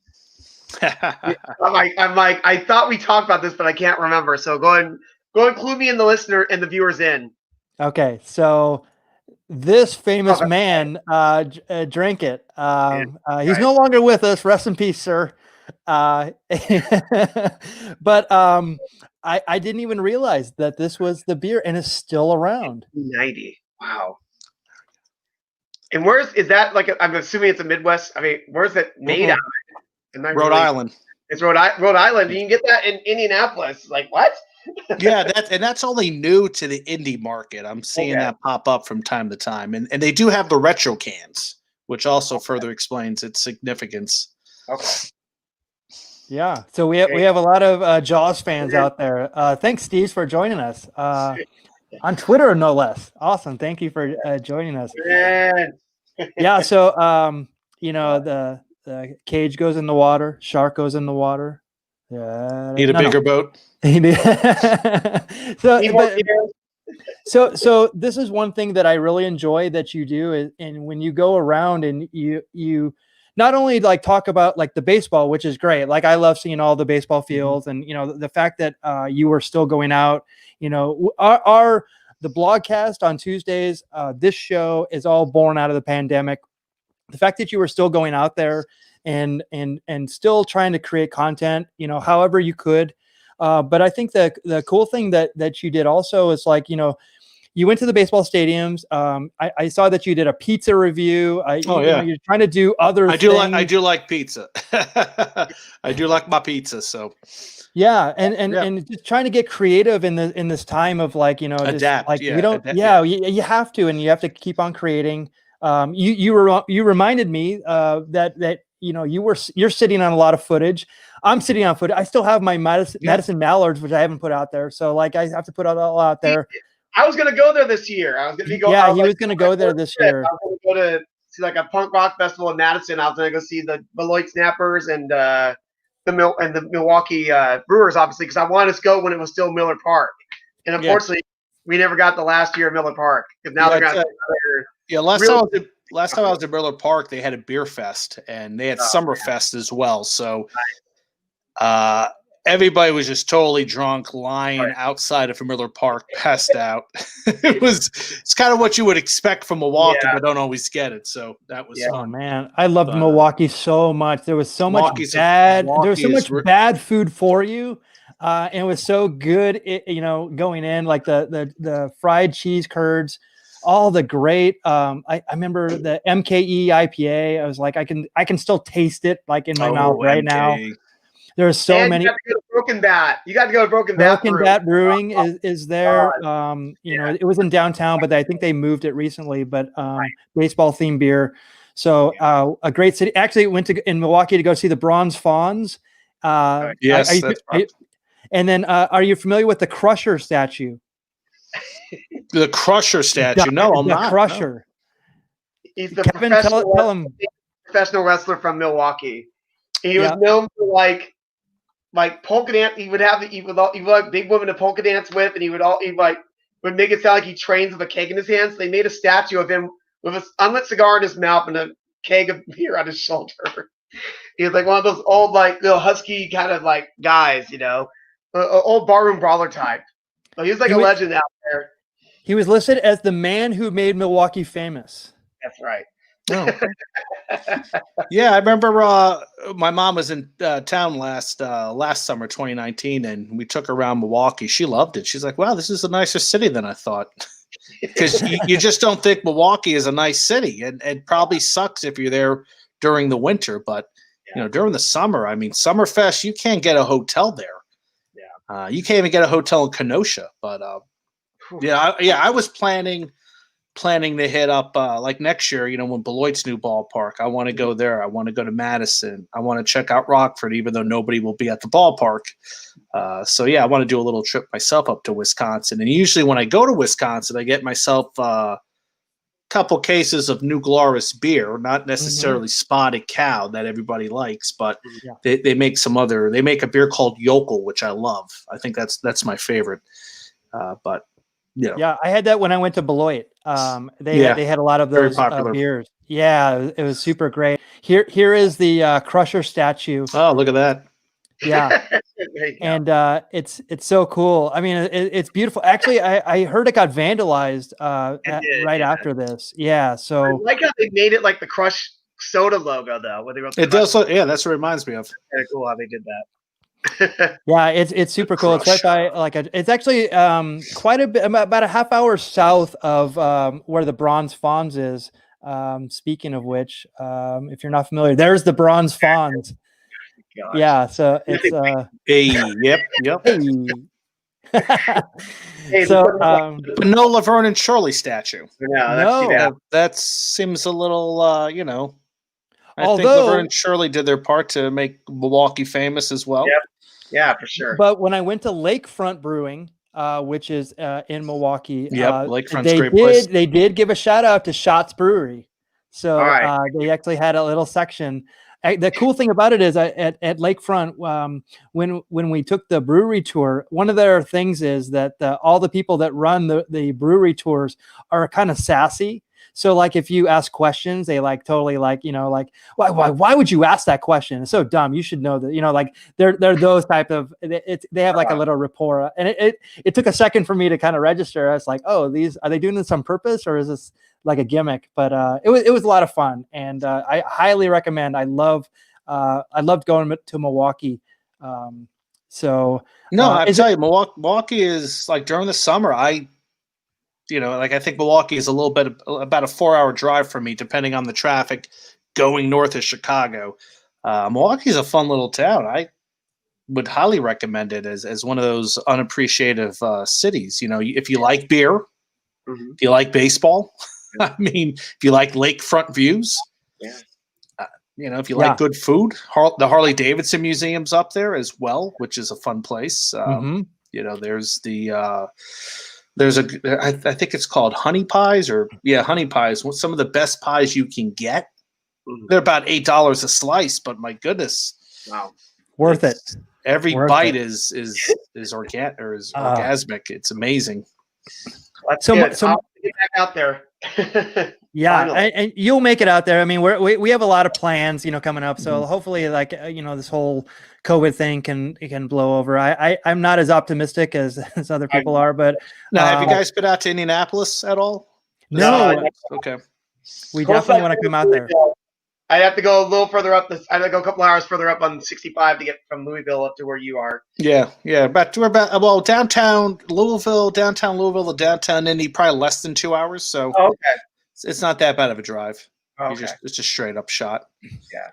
I'm like, I thought we talked about this, but I can't remember. So go ahead and clue me and the listener and the viewers in. Okay, so this famous man drank it. He's no longer with us. Rest in peace, sir. But I didn't even realize that this was the beer, and it's still around. 90. Wow. And is that? Like, I'm assuming it's a Midwest. I mean, where's it made out of? Rhode Island. It's Rhode Island. You can get that in Indianapolis. Like what? Yeah, that's only new to the indie market. I'm seeing that pop up from time to time, and they do have the retro cans, which also further explains its significance. Okay. Yeah, so we have a lot of Jaws fans out there. Thanks, Steve, for joining us on Twitter, no less. Awesome, thank you for joining us. Yeah, so the cage goes in the water, shark goes in the water. Yeah, need a bigger boat. So this is one thing that I really enjoy that you do, and when you go around and you not only like talk about like the baseball, which is great. Like I love seeing all the baseball fields, and the fact that you are still going out. The blogcast on Tuesdays. This show is all born out of the pandemic. The fact that you were still going out there and still trying to create content, however you could. But I think the cool thing that you did also is like, you went to the baseball stadiums. I saw that you did a pizza review. You're trying to do other things. I do like pizza. I do like my pizza. So yeah, and just trying to get creative in this time of like, adapt. Like we don't. You have to, and you have to keep on creating. You reminded me that you're sitting on a lot of footage. I'm sitting on footage. I still have my Madison Mallards, which I haven't put out there. So like I have to put it all out there. I was going to go there this year. I was going to be going. Yeah, he was going to go there this year. I was going to go to see like a punk rock festival in Madison. I was going to go see the Beloit Snappers and the Milwaukee Brewers, obviously, because I wanted to go when it was still Miller Park. And unfortunately, we never got the last year of Miller Park because now they're going to. Last time I was at Miller Park, they had a beer fest and they had Summerfest as well. So everybody was just totally drunk, lying outside of Miller Park, passed out. It's kind of what you would expect from Milwaukee, but don't always get it. So that was fun. Oh man, I loved Milwaukee so much. There was so much bad food for you. And it was so good, going in like the fried cheese curds, all the great. I remember the MKE IPA. I was like, I can still taste it like in my mouth right now. There's so and many. you got to go to Broken Bat. You got to go to Broken Bat. Broken Bat Brewing is there. You know, Yeah. it was in downtown, but I think they moved it recently. But baseball themed beer. So a great city. Actually, went in Milwaukee to go see the Bronze Fawns. Yes, and then are you familiar with the Crusher statue? The Crusher statue? No, I'm not. Crusher. No. He's the Kevin, professional wrestler from Milwaukee. He was known for like polka dance. He would have he would like big women to polka dance with, and he would make it sound like he trains with a keg in his hands. So they made a statue of him with an unlit cigar in his mouth and a keg of beer on his shoulder. He was like one of those old, like, little husky kind of like guys, you know, old barroom brawler type. So he was like a legend out there. He was listed as the man who made Milwaukee famous. That's right. Oh. Yeah, I remember my mom was in town last summer, 2019, and we took her around Milwaukee. She loved it. She's like, wow, this is a nicer city than I thought. Because you just don't think Milwaukee is a nice city, and it probably sucks if you're there during the winter. But you know, during the summer, I mean, Summerfest, you can't get a hotel there. Yeah, you can't even get a hotel in Kenosha. But I was planning to hit up like next year. You know, when Beloit's new ballpark, I want to go there. I want to go to Madison. I want to check out Rockford, even though nobody will be at the ballpark. So yeah, I want to do a little trip myself up to Wisconsin. And usually when I go to Wisconsin, I get myself a couple cases of New Glarus beer, not necessarily Spotted Cow that everybody likes, but they make they make a beer called Yokel, which I love. I think that's my favorite. But yeah, I had that when I went to Beloit. They had a lot of those beers. Yeah, it was super great. Here is the Crusher statue. Oh, look at that. Yeah. And it's so cool. I mean, it's beautiful. Actually, I heard it got vandalized after this. Yeah. So I like how they made it like the Crush soda logo, though. Where they wrote it does. Yeah, that's what it reminds me of. Very cool how they did that. Yeah, it's super cool. It's right by it's actually quite a bit, about a half hour south of where the Bronze Fawns is. Speaking of which, if you're not familiar, there's the Bronze Fawns. Gosh. Yeah, so it's yep. So but no Laverne and Shirley statue. No, that seems a little you know. I think although Laverne and Shirley did their part to make Milwaukee famous as well. Yep. Yeah, for sure. But when I went to Lakefront Brewing, which is in Milwaukee, Lakefront's great place. They did give a shout out to Schatz Brewery. So they actually had a little section. The cool thing about it is at Lakefront, when we took the brewery tour, one of their things is that all the people that run the brewery tours are kind of sassy. So like if you ask questions, they like totally like, you know, like why would you ask that question? It's so dumb. You should know that, you know, like they're those type of they have like a little rapport. And it took a second for me to kind of register. I was like, oh, are they doing this on purpose or is this like a gimmick? But it was a lot of fun, and I highly recommend. I loved going to Milwaukee. So no, I tell you, Milwaukee is like during the summer. I think Milwaukee is a little bit about a 4-hour drive for me, depending on the traffic going north of Chicago. Milwaukee is a fun little town. I would highly recommend it as one of those unappreciative cities. You know, if you like beer, if you like baseball. I mean, if you like lakefront views, if you like good food, the Harley Davidson Museum's up there as well, which is a fun place. You know, there's I think it's called Honey Pies Honey Pies. Some of the best pies you can get. They're about $8 a slice, but my goodness, wow, worth it. Every bite is orgasmic. It's amazing. So get back out there. Yeah, and you'll make it out there. I mean, we have a lot of plans, you know, coming up. So hopefully, like this whole COVID thing can blow over. I'm not as optimistic as other people are, but now, have you guys been out to Indianapolis at all? No. Okay. We definitely want to come out there. I'd have to go a little further up. I'd have to go a couple hours further up on 65 to get from Louisville up to where you are. Yeah. But we're downtown Louisville to downtown Indy, probably less than 2 hours. So okay, it's not that bad of a drive. Okay. It's just straight up shot. Yeah.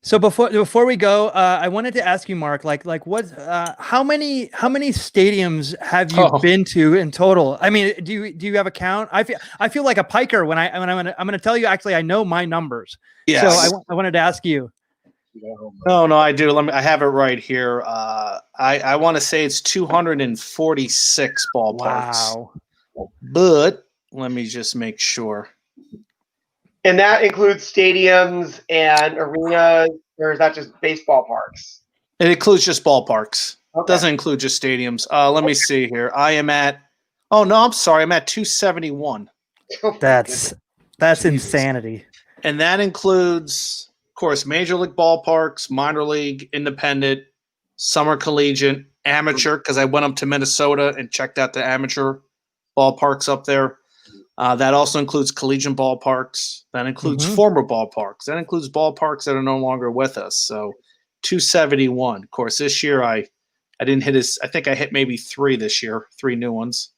So before we go, I wanted to ask you, Mark, like what, how many stadiums have you Oh. been to in total? I mean, do you have a count? I feel like a piker when I'm gonna tell you. Actually, I know my numbers. Yes. So I wanted to ask you. No, I do. I have it right here. I want to say it's 246 ballparks. Wow. But let me just make sure. And that includes stadiums and arenas, or is that just baseball parks? It includes just ballparks. Okay. Doesn't include just stadiums. Let me see here. I am at. Oh no, I'm sorry. I'm at 271. That's insanity. And that includes, of course, major league ballparks, minor league, independent, summer collegiate, amateur. Because I went up to Minnesota and checked out the amateur ballparks up there. That also includes collegiate ballparks. That includes former ballparks. That includes ballparks that are no longer with us. So 271. Of course, this year I didn't hit I think I hit maybe 3 this year, 3 new ones.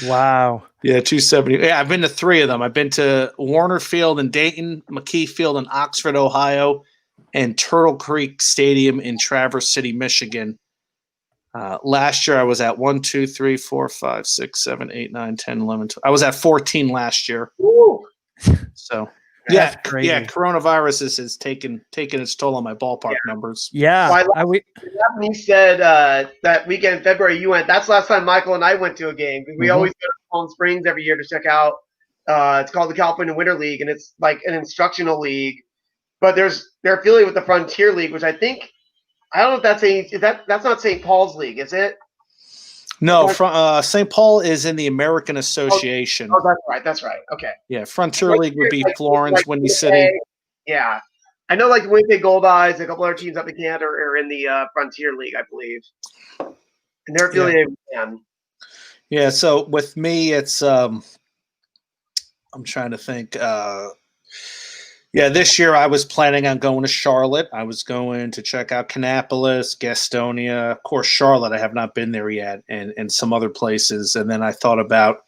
Wow. Yeah, 270. Yeah, I've been to 3 of them. I've been to Warner Field in Dayton, McKee Field in Oxford, Ohio, and Turtle Creek Stadium in Traverse City, Michigan. Last year I was at 1, 2, 3, 4, 5, 6, 7, 8, 9, 10, 11, 12. I was at 14 last year. Ooh. So That's crazy. yeah, coronavirus has taken its toll on my ballpark numbers. Yeah. When he said that weekend in February you went, that's the last time Michael and I went to a game. We always go to Palm Springs every year to check out. It's called the California Winter League, and it's like an instructional league. But they're affiliated with the Frontier League, which I don't know if that's not St. Paul's League, is it? No, St. Paul is in the American Association. Oh, that's right. Okay. Yeah, Frontier League would be Florence, Windy City. Yeah. I know like the Winnipeg Gold Eyes, a couple other teams up in Canada are in the Frontier League, I believe. And they're affiliated with them. Yeah, so with me, it's I'm trying to think. This year I was planning on going to Charlotte. I was going to check out Kannapolis, Gastonia. Of course, Charlotte, I have not been there yet, and some other places. And then I thought about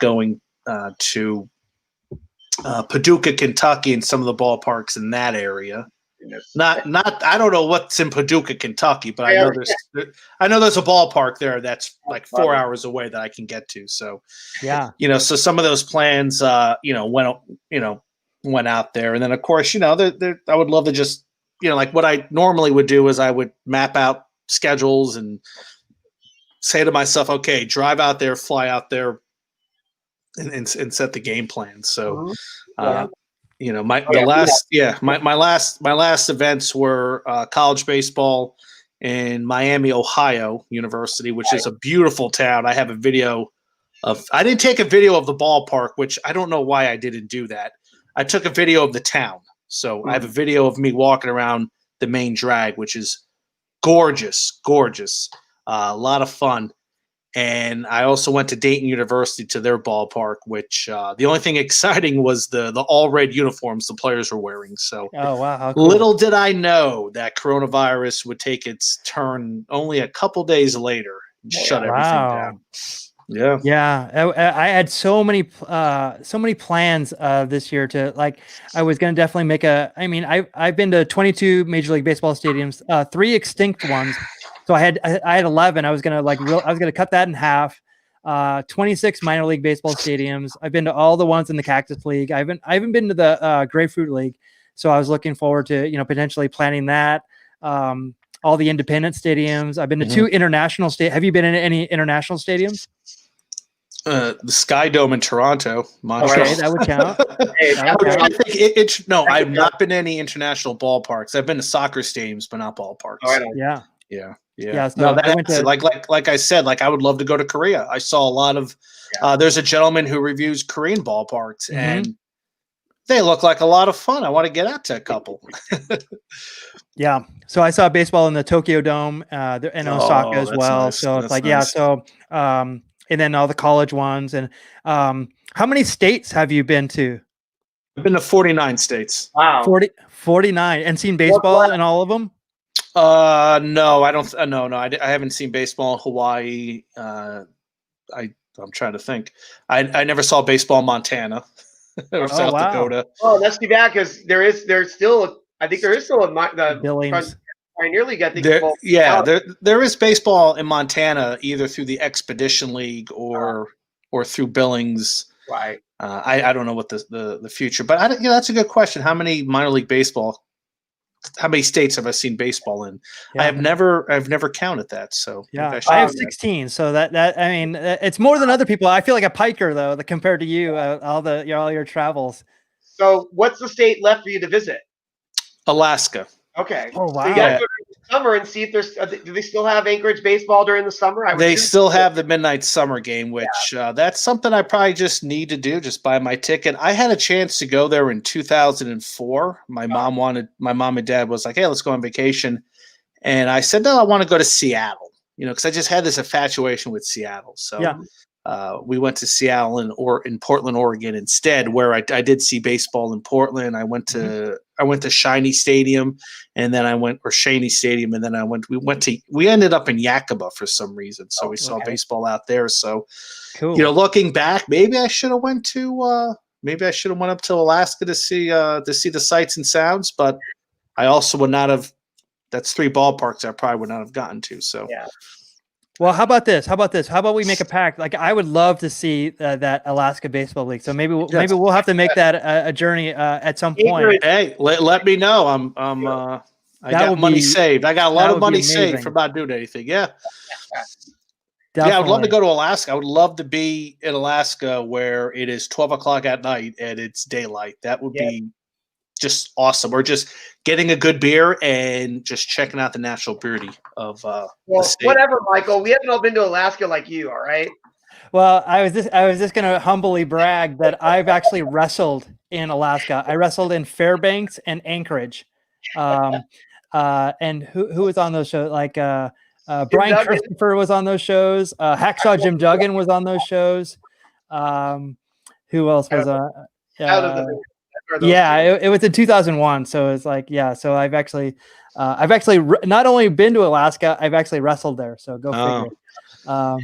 going to Paducah, Kentucky, and some of the ballparks in that area. Not. I don't know what's in Paducah, Kentucky, but I know there's a ballpark there that's like 4 hours away that I can get to. So yeah, so some of those plans, went out there, and then of course, I would love to just, like what I normally would do is I would map out schedules and say to myself, okay, drive out there, fly out there, and set the game plan. So, my last events were college baseball in Miami, Ohio University, which is a beautiful town. I have a video I didn't take a video of the ballpark, which I don't know why I didn't do that. I took a video of the town. So I have a video of me walking around the main drag, which is gorgeous, a lot of fun. And I also went to Dayton University to their ballpark, which the only thing exciting was the all red uniforms the players were wearing. So oh wow, how cool. Little did I know that coronavirus would take its turn only a couple days later and shut everything down. Yeah. I had so many plans this year to I was going to definitely make I've been to 22 Major League Baseball stadiums, 3 extinct ones. So I had 11. I was going to cut that in half. 26 minor league baseball stadiums. I've been to all the ones in the Cactus League. I haven't been to the Grapefruit League. So I was looking forward to, potentially planning that. All the independent stadiums. I've been to 2 international Have you been in any international stadiums? The Sky Dome in Toronto, Montreal. Okay, that would count. I think I've not been to any international ballparks. I've been to soccer stadiums, but not ballparks. Yeah. So no, like I said, I would love to go to Korea. I saw a lot of. There's a gentleman who reviews Korean ballparks, and they look like a lot of fun. I want to get out to a couple. Yeah. So I saw baseball in the Tokyo Dome in Osaka as well. Nice. So it's nice. So and then all the college ones. And how many states have you been to? I've been to 49 states. Wow. 49 and seen baseball in all of them? No, I don't. No, I haven't seen baseball in Hawaii. I'm trying to think. I never saw baseball in Montana or South Dakota. Oh, that's too bad because there's still I think there is still the Billings. Pioneer League. I think there is baseball in Montana either through the Expedition League or through Billings. Right. I don't know what the future, but that's a good question. How many minor league baseball? How many states have I seen baseball in? Yeah. I've never counted that. So yeah, I have 16. So it's more than other people. I feel like a piker though, compared to you, all your travels. So what's the state left for you to visit? Alaska. Okay. Oh wow. So you got to go during the summer and see if there's. Do they still have Anchorage baseball during the summer? They still have the midnight summer game, which that's something I probably just need to do. Just buy my ticket. I had a chance to go there in 2004. My mom and dad was like, "Hey, let's go on vacation," and I said, "No, I want to go to Seattle." Because I just had this infatuation with Seattle. So we went to Seattle in Portland, Oregon instead, where I did see baseball in Portland. I went to Shiny Stadium, and then Shaney Stadium, and then we ended up in Yakima for some reason. So we saw baseball out there. So, cool. Looking back, maybe I should have went up to Alaska to see the sights and sounds, but I also would not have. That's 3 ballparks I probably would not have gotten to. So yeah. Well, how about this? How about we make a pact? Like, I would love to see that Alaska Baseball League. So maybe we'll have to make that a journey at some point. Hey, let me know. I got money saved. I got a lot of money saved for not doing anything. Yeah. Definitely. Yeah, I would love to go to Alaska. I would love to be in Alaska where it is 12 o'clock at night and it's daylight. That would be just awesome. Or just getting a good beer and just checking out the natural beauty of the state. Whatever, Michael. We haven't all been to Alaska like you, all right? Well, I was just going to humbly brag that I've actually wrestled in Alaska. I wrestled in Fairbanks and Anchorage. And who was on those shows? Like Brian Christopher was on those shows. Hacksaw Jim Duggan was on those shows. Who else was on? It was in 2001. So it's like, so I've actually not only been to Alaska, I've actually wrestled there. So go figure.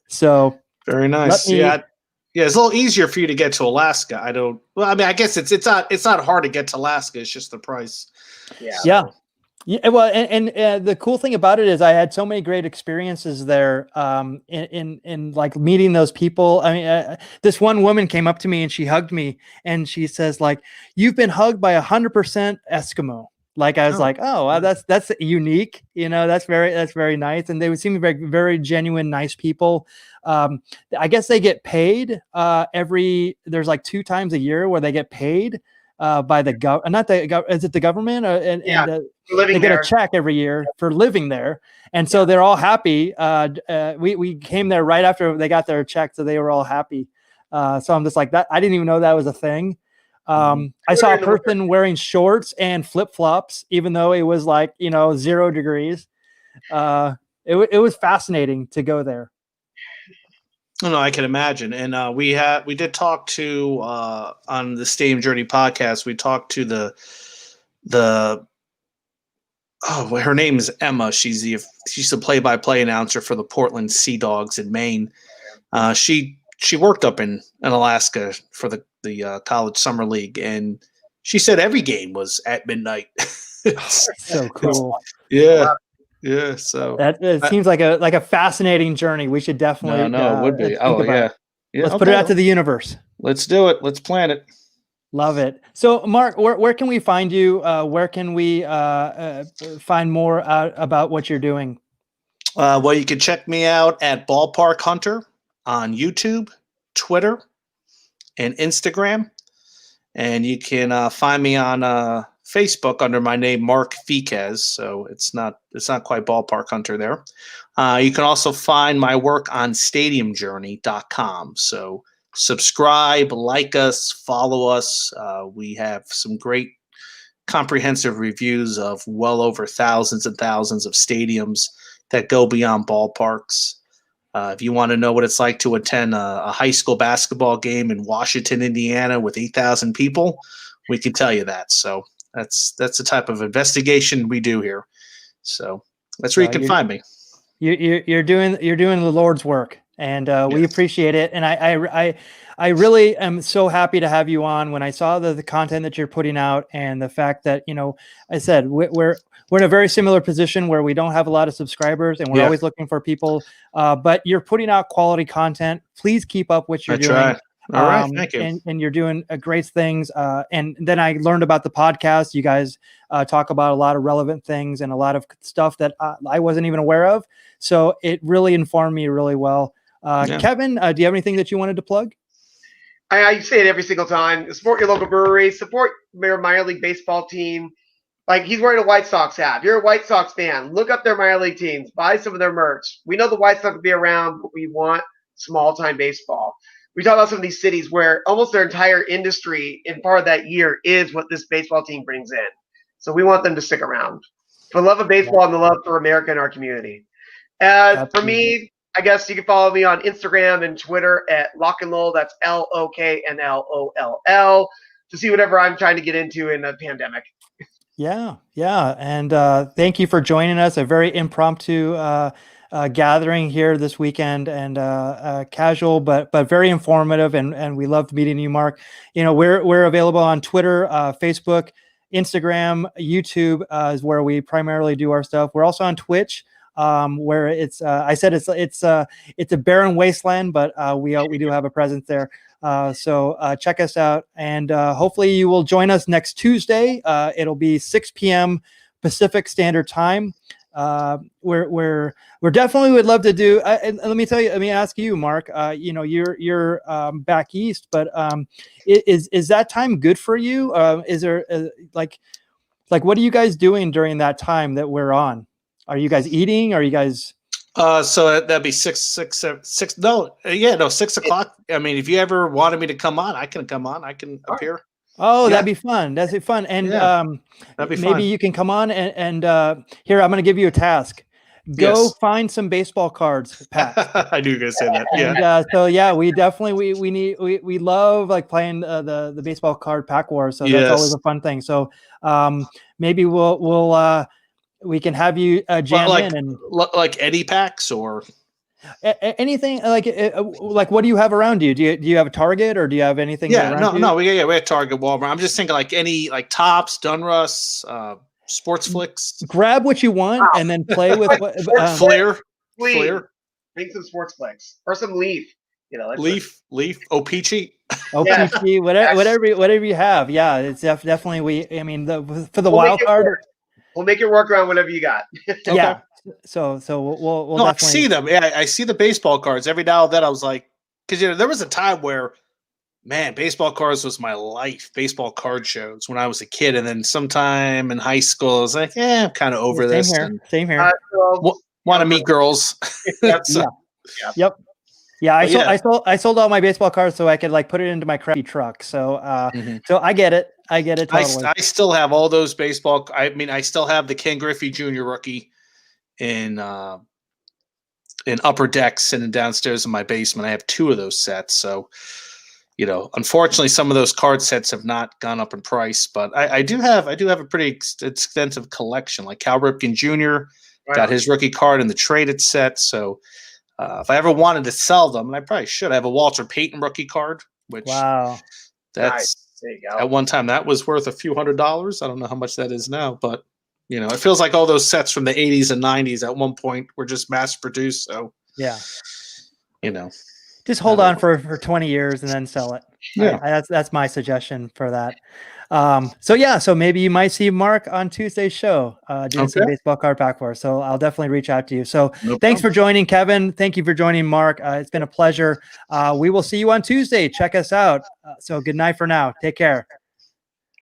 So very nice. Yeah, it's a little easier for you to get to Alaska. I guess it's not hard to get to Alaska. It's just the price. Yeah. Yeah, well, and the cool thing about it is I had so many great experiences there in like meeting those people. I mean, this one woman came up to me and she hugged me and she says, like, "You've been hugged by 100% Eskimo." Like, I was like, "Oh, wow, that's unique." That's very nice. And they would seem very, very genuine, nice people. I guess they get paid there's like 2 times a year where they get paid by the is it the government? They get a check every year for living there. And so they're all happy. We came there right after they got their check. So they were all happy. So I'm just like that. I didn't even know that was a thing. I saw a person wearing shorts and flip-flops, even though it was like, 0 degrees. It was fascinating to go there. No, I can imagine. And we did talk to on the Stadium Journey podcast. We talked to her name is Emma. She's the play-by-play announcer for the Portland Sea Dogs in Maine. She worked up in Alaska for the college summer league, and she said every game was at midnight. So cool. Yeah. Yeah, so it seems like a fascinating journey. We should definitely it would be. Let's put it out to the universe. Let's do it. Let's plan it. Love it. So, Marc, where can we find you? Where can we find more out about what you're doing? Well, you can check me out at Ballpark Hunter on YouTube, Twitter, and Instagram, and you can find me on Facebook under my name, Marc Viquez. So it's not quite Ballpark Hunter there. You can also find my work on stadiumjourney.com. So subscribe, like us, follow us. We have some great comprehensive reviews of well over thousands and thousands of stadiums that go beyond ballparks. If you want to know what it's like to attend a high school basketball game in Washington, Indiana with 8,000 people, we can tell you that. So that's the type of investigation we do here. So that's where you can find me. You're doing the Lord's work, and we appreciate it. And I really am so happy to have you on. When I saw the content that you're putting out, and the fact that, I said we're in a very similar position where we don't have a lot of subscribers, and we're always looking for people. But you're putting out quality content. Please keep up what you're doing. Try. All right, thank you. And you're doing great things. And then I learned about the podcast. You guys talk about a lot of relevant things and a lot of stuff that I wasn't even aware of. So it really informed me really well. Kevin, do you have anything that you wanted to plug? I say it every single time. Support your local brewery. Support your minor league baseball team. Like, he's wearing a White Sox hat. If you're a White Sox fan, look up their minor league teams. Buy some of their merch. We know the White Sox will be around, but we want small-time baseball. We talk about some of these cities where almost their entire industry in part of that year is what this baseball team brings in. So we want them to stick around. For the love of baseball and the love for America and our community. For me, I guess you can follow me on Instagram and Twitter at LockNLoll. That's LOKNLOLL, to see whatever I'm trying to get into in the pandemic. Yeah. And thank you for joining us. A very impromptu gathering here this weekend, and casual, but very informative. And we loved meeting you, Marc. We're available on Twitter, Facebook, Instagram, YouTube is where we primarily do our stuff. We're also on Twitch, where it's I said it's a barren wasteland, but we do have a presence there. So check us out, and hopefully you will join us next Tuesday. It'll be 6 p.m. Pacific Standard Time. We're definitely would love to do. And let me ask you, Marc. You're back east, but is that time good for you? Is there like what are you guys doing during that time that we're on? Are you guys eating? Are you guys? So that'd be 6 o'clock. I mean, if you ever wanted me to come on, I can come on. I can appear. Oh, that'd be fun. That'd be fun. And that'd be fun. Maybe you can come on and here, I'm going to give you a task. Go find some baseball cards, Pat. I knew you were going to say that. Yeah. So we definitely we love like playing the baseball card pack war. So that's always a fun thing. So maybe we can have you jam in and like Eddie packs or anything like what do you have around you? Do you have a Target, or do you have anything? We have Target, Walmart. I'm just thinking like any like Tops, Dunruss, Sports Flicks. Grab what you want and then play with Flair. Bring some Sports Flicks or some Leaf. Leaf, O-Peachy. OPC, whatever you have. Yeah, it's definitely for the wild card. We'll make it work around whatever you got. Okay. Yeah. So we'll definitely I see them. Yeah, I see the baseball cards every now and then. I was like, because there was a time where, man, baseball cards was my life. Baseball card shows when I was a kid, and then sometime in high school, I was like, I'm kind of over this. Same here. Want to meet girls? Yep. Yeah, I sold all my baseball cards so I could like put it into my crappy truck. So so I get it. Totally. I still have all those baseball. I still have the Ken Griffey Jr. rookie in upper deck sitting downstairs in my basement. I have 2 of those sets. So, unfortunately, some of those card sets have not gone up in price. But I do have a pretty extensive collection. Like Cal Ripken Jr. got his rookie card in the traded set. So. If I ever wanted to sell them, and I probably should, I have a Walter Payton rookie card, which that's nice. There you go. At one time that was worth a few $100s. I don't know how much that is now, but it feels like all those sets from the 80s and 90s at one point were just mass produced. So just hold on for 20 years and then sell it. Yeah, that's my suggestion for that. So maybe you might see Marc on Tuesday's show doing some baseball card pack for us. So I'll definitely reach out to you. So thanks for joining, Kevin. Thank you for joining, Marc. It's been a pleasure. We will see you on Tuesday. Check us out. So good night for now. Take care.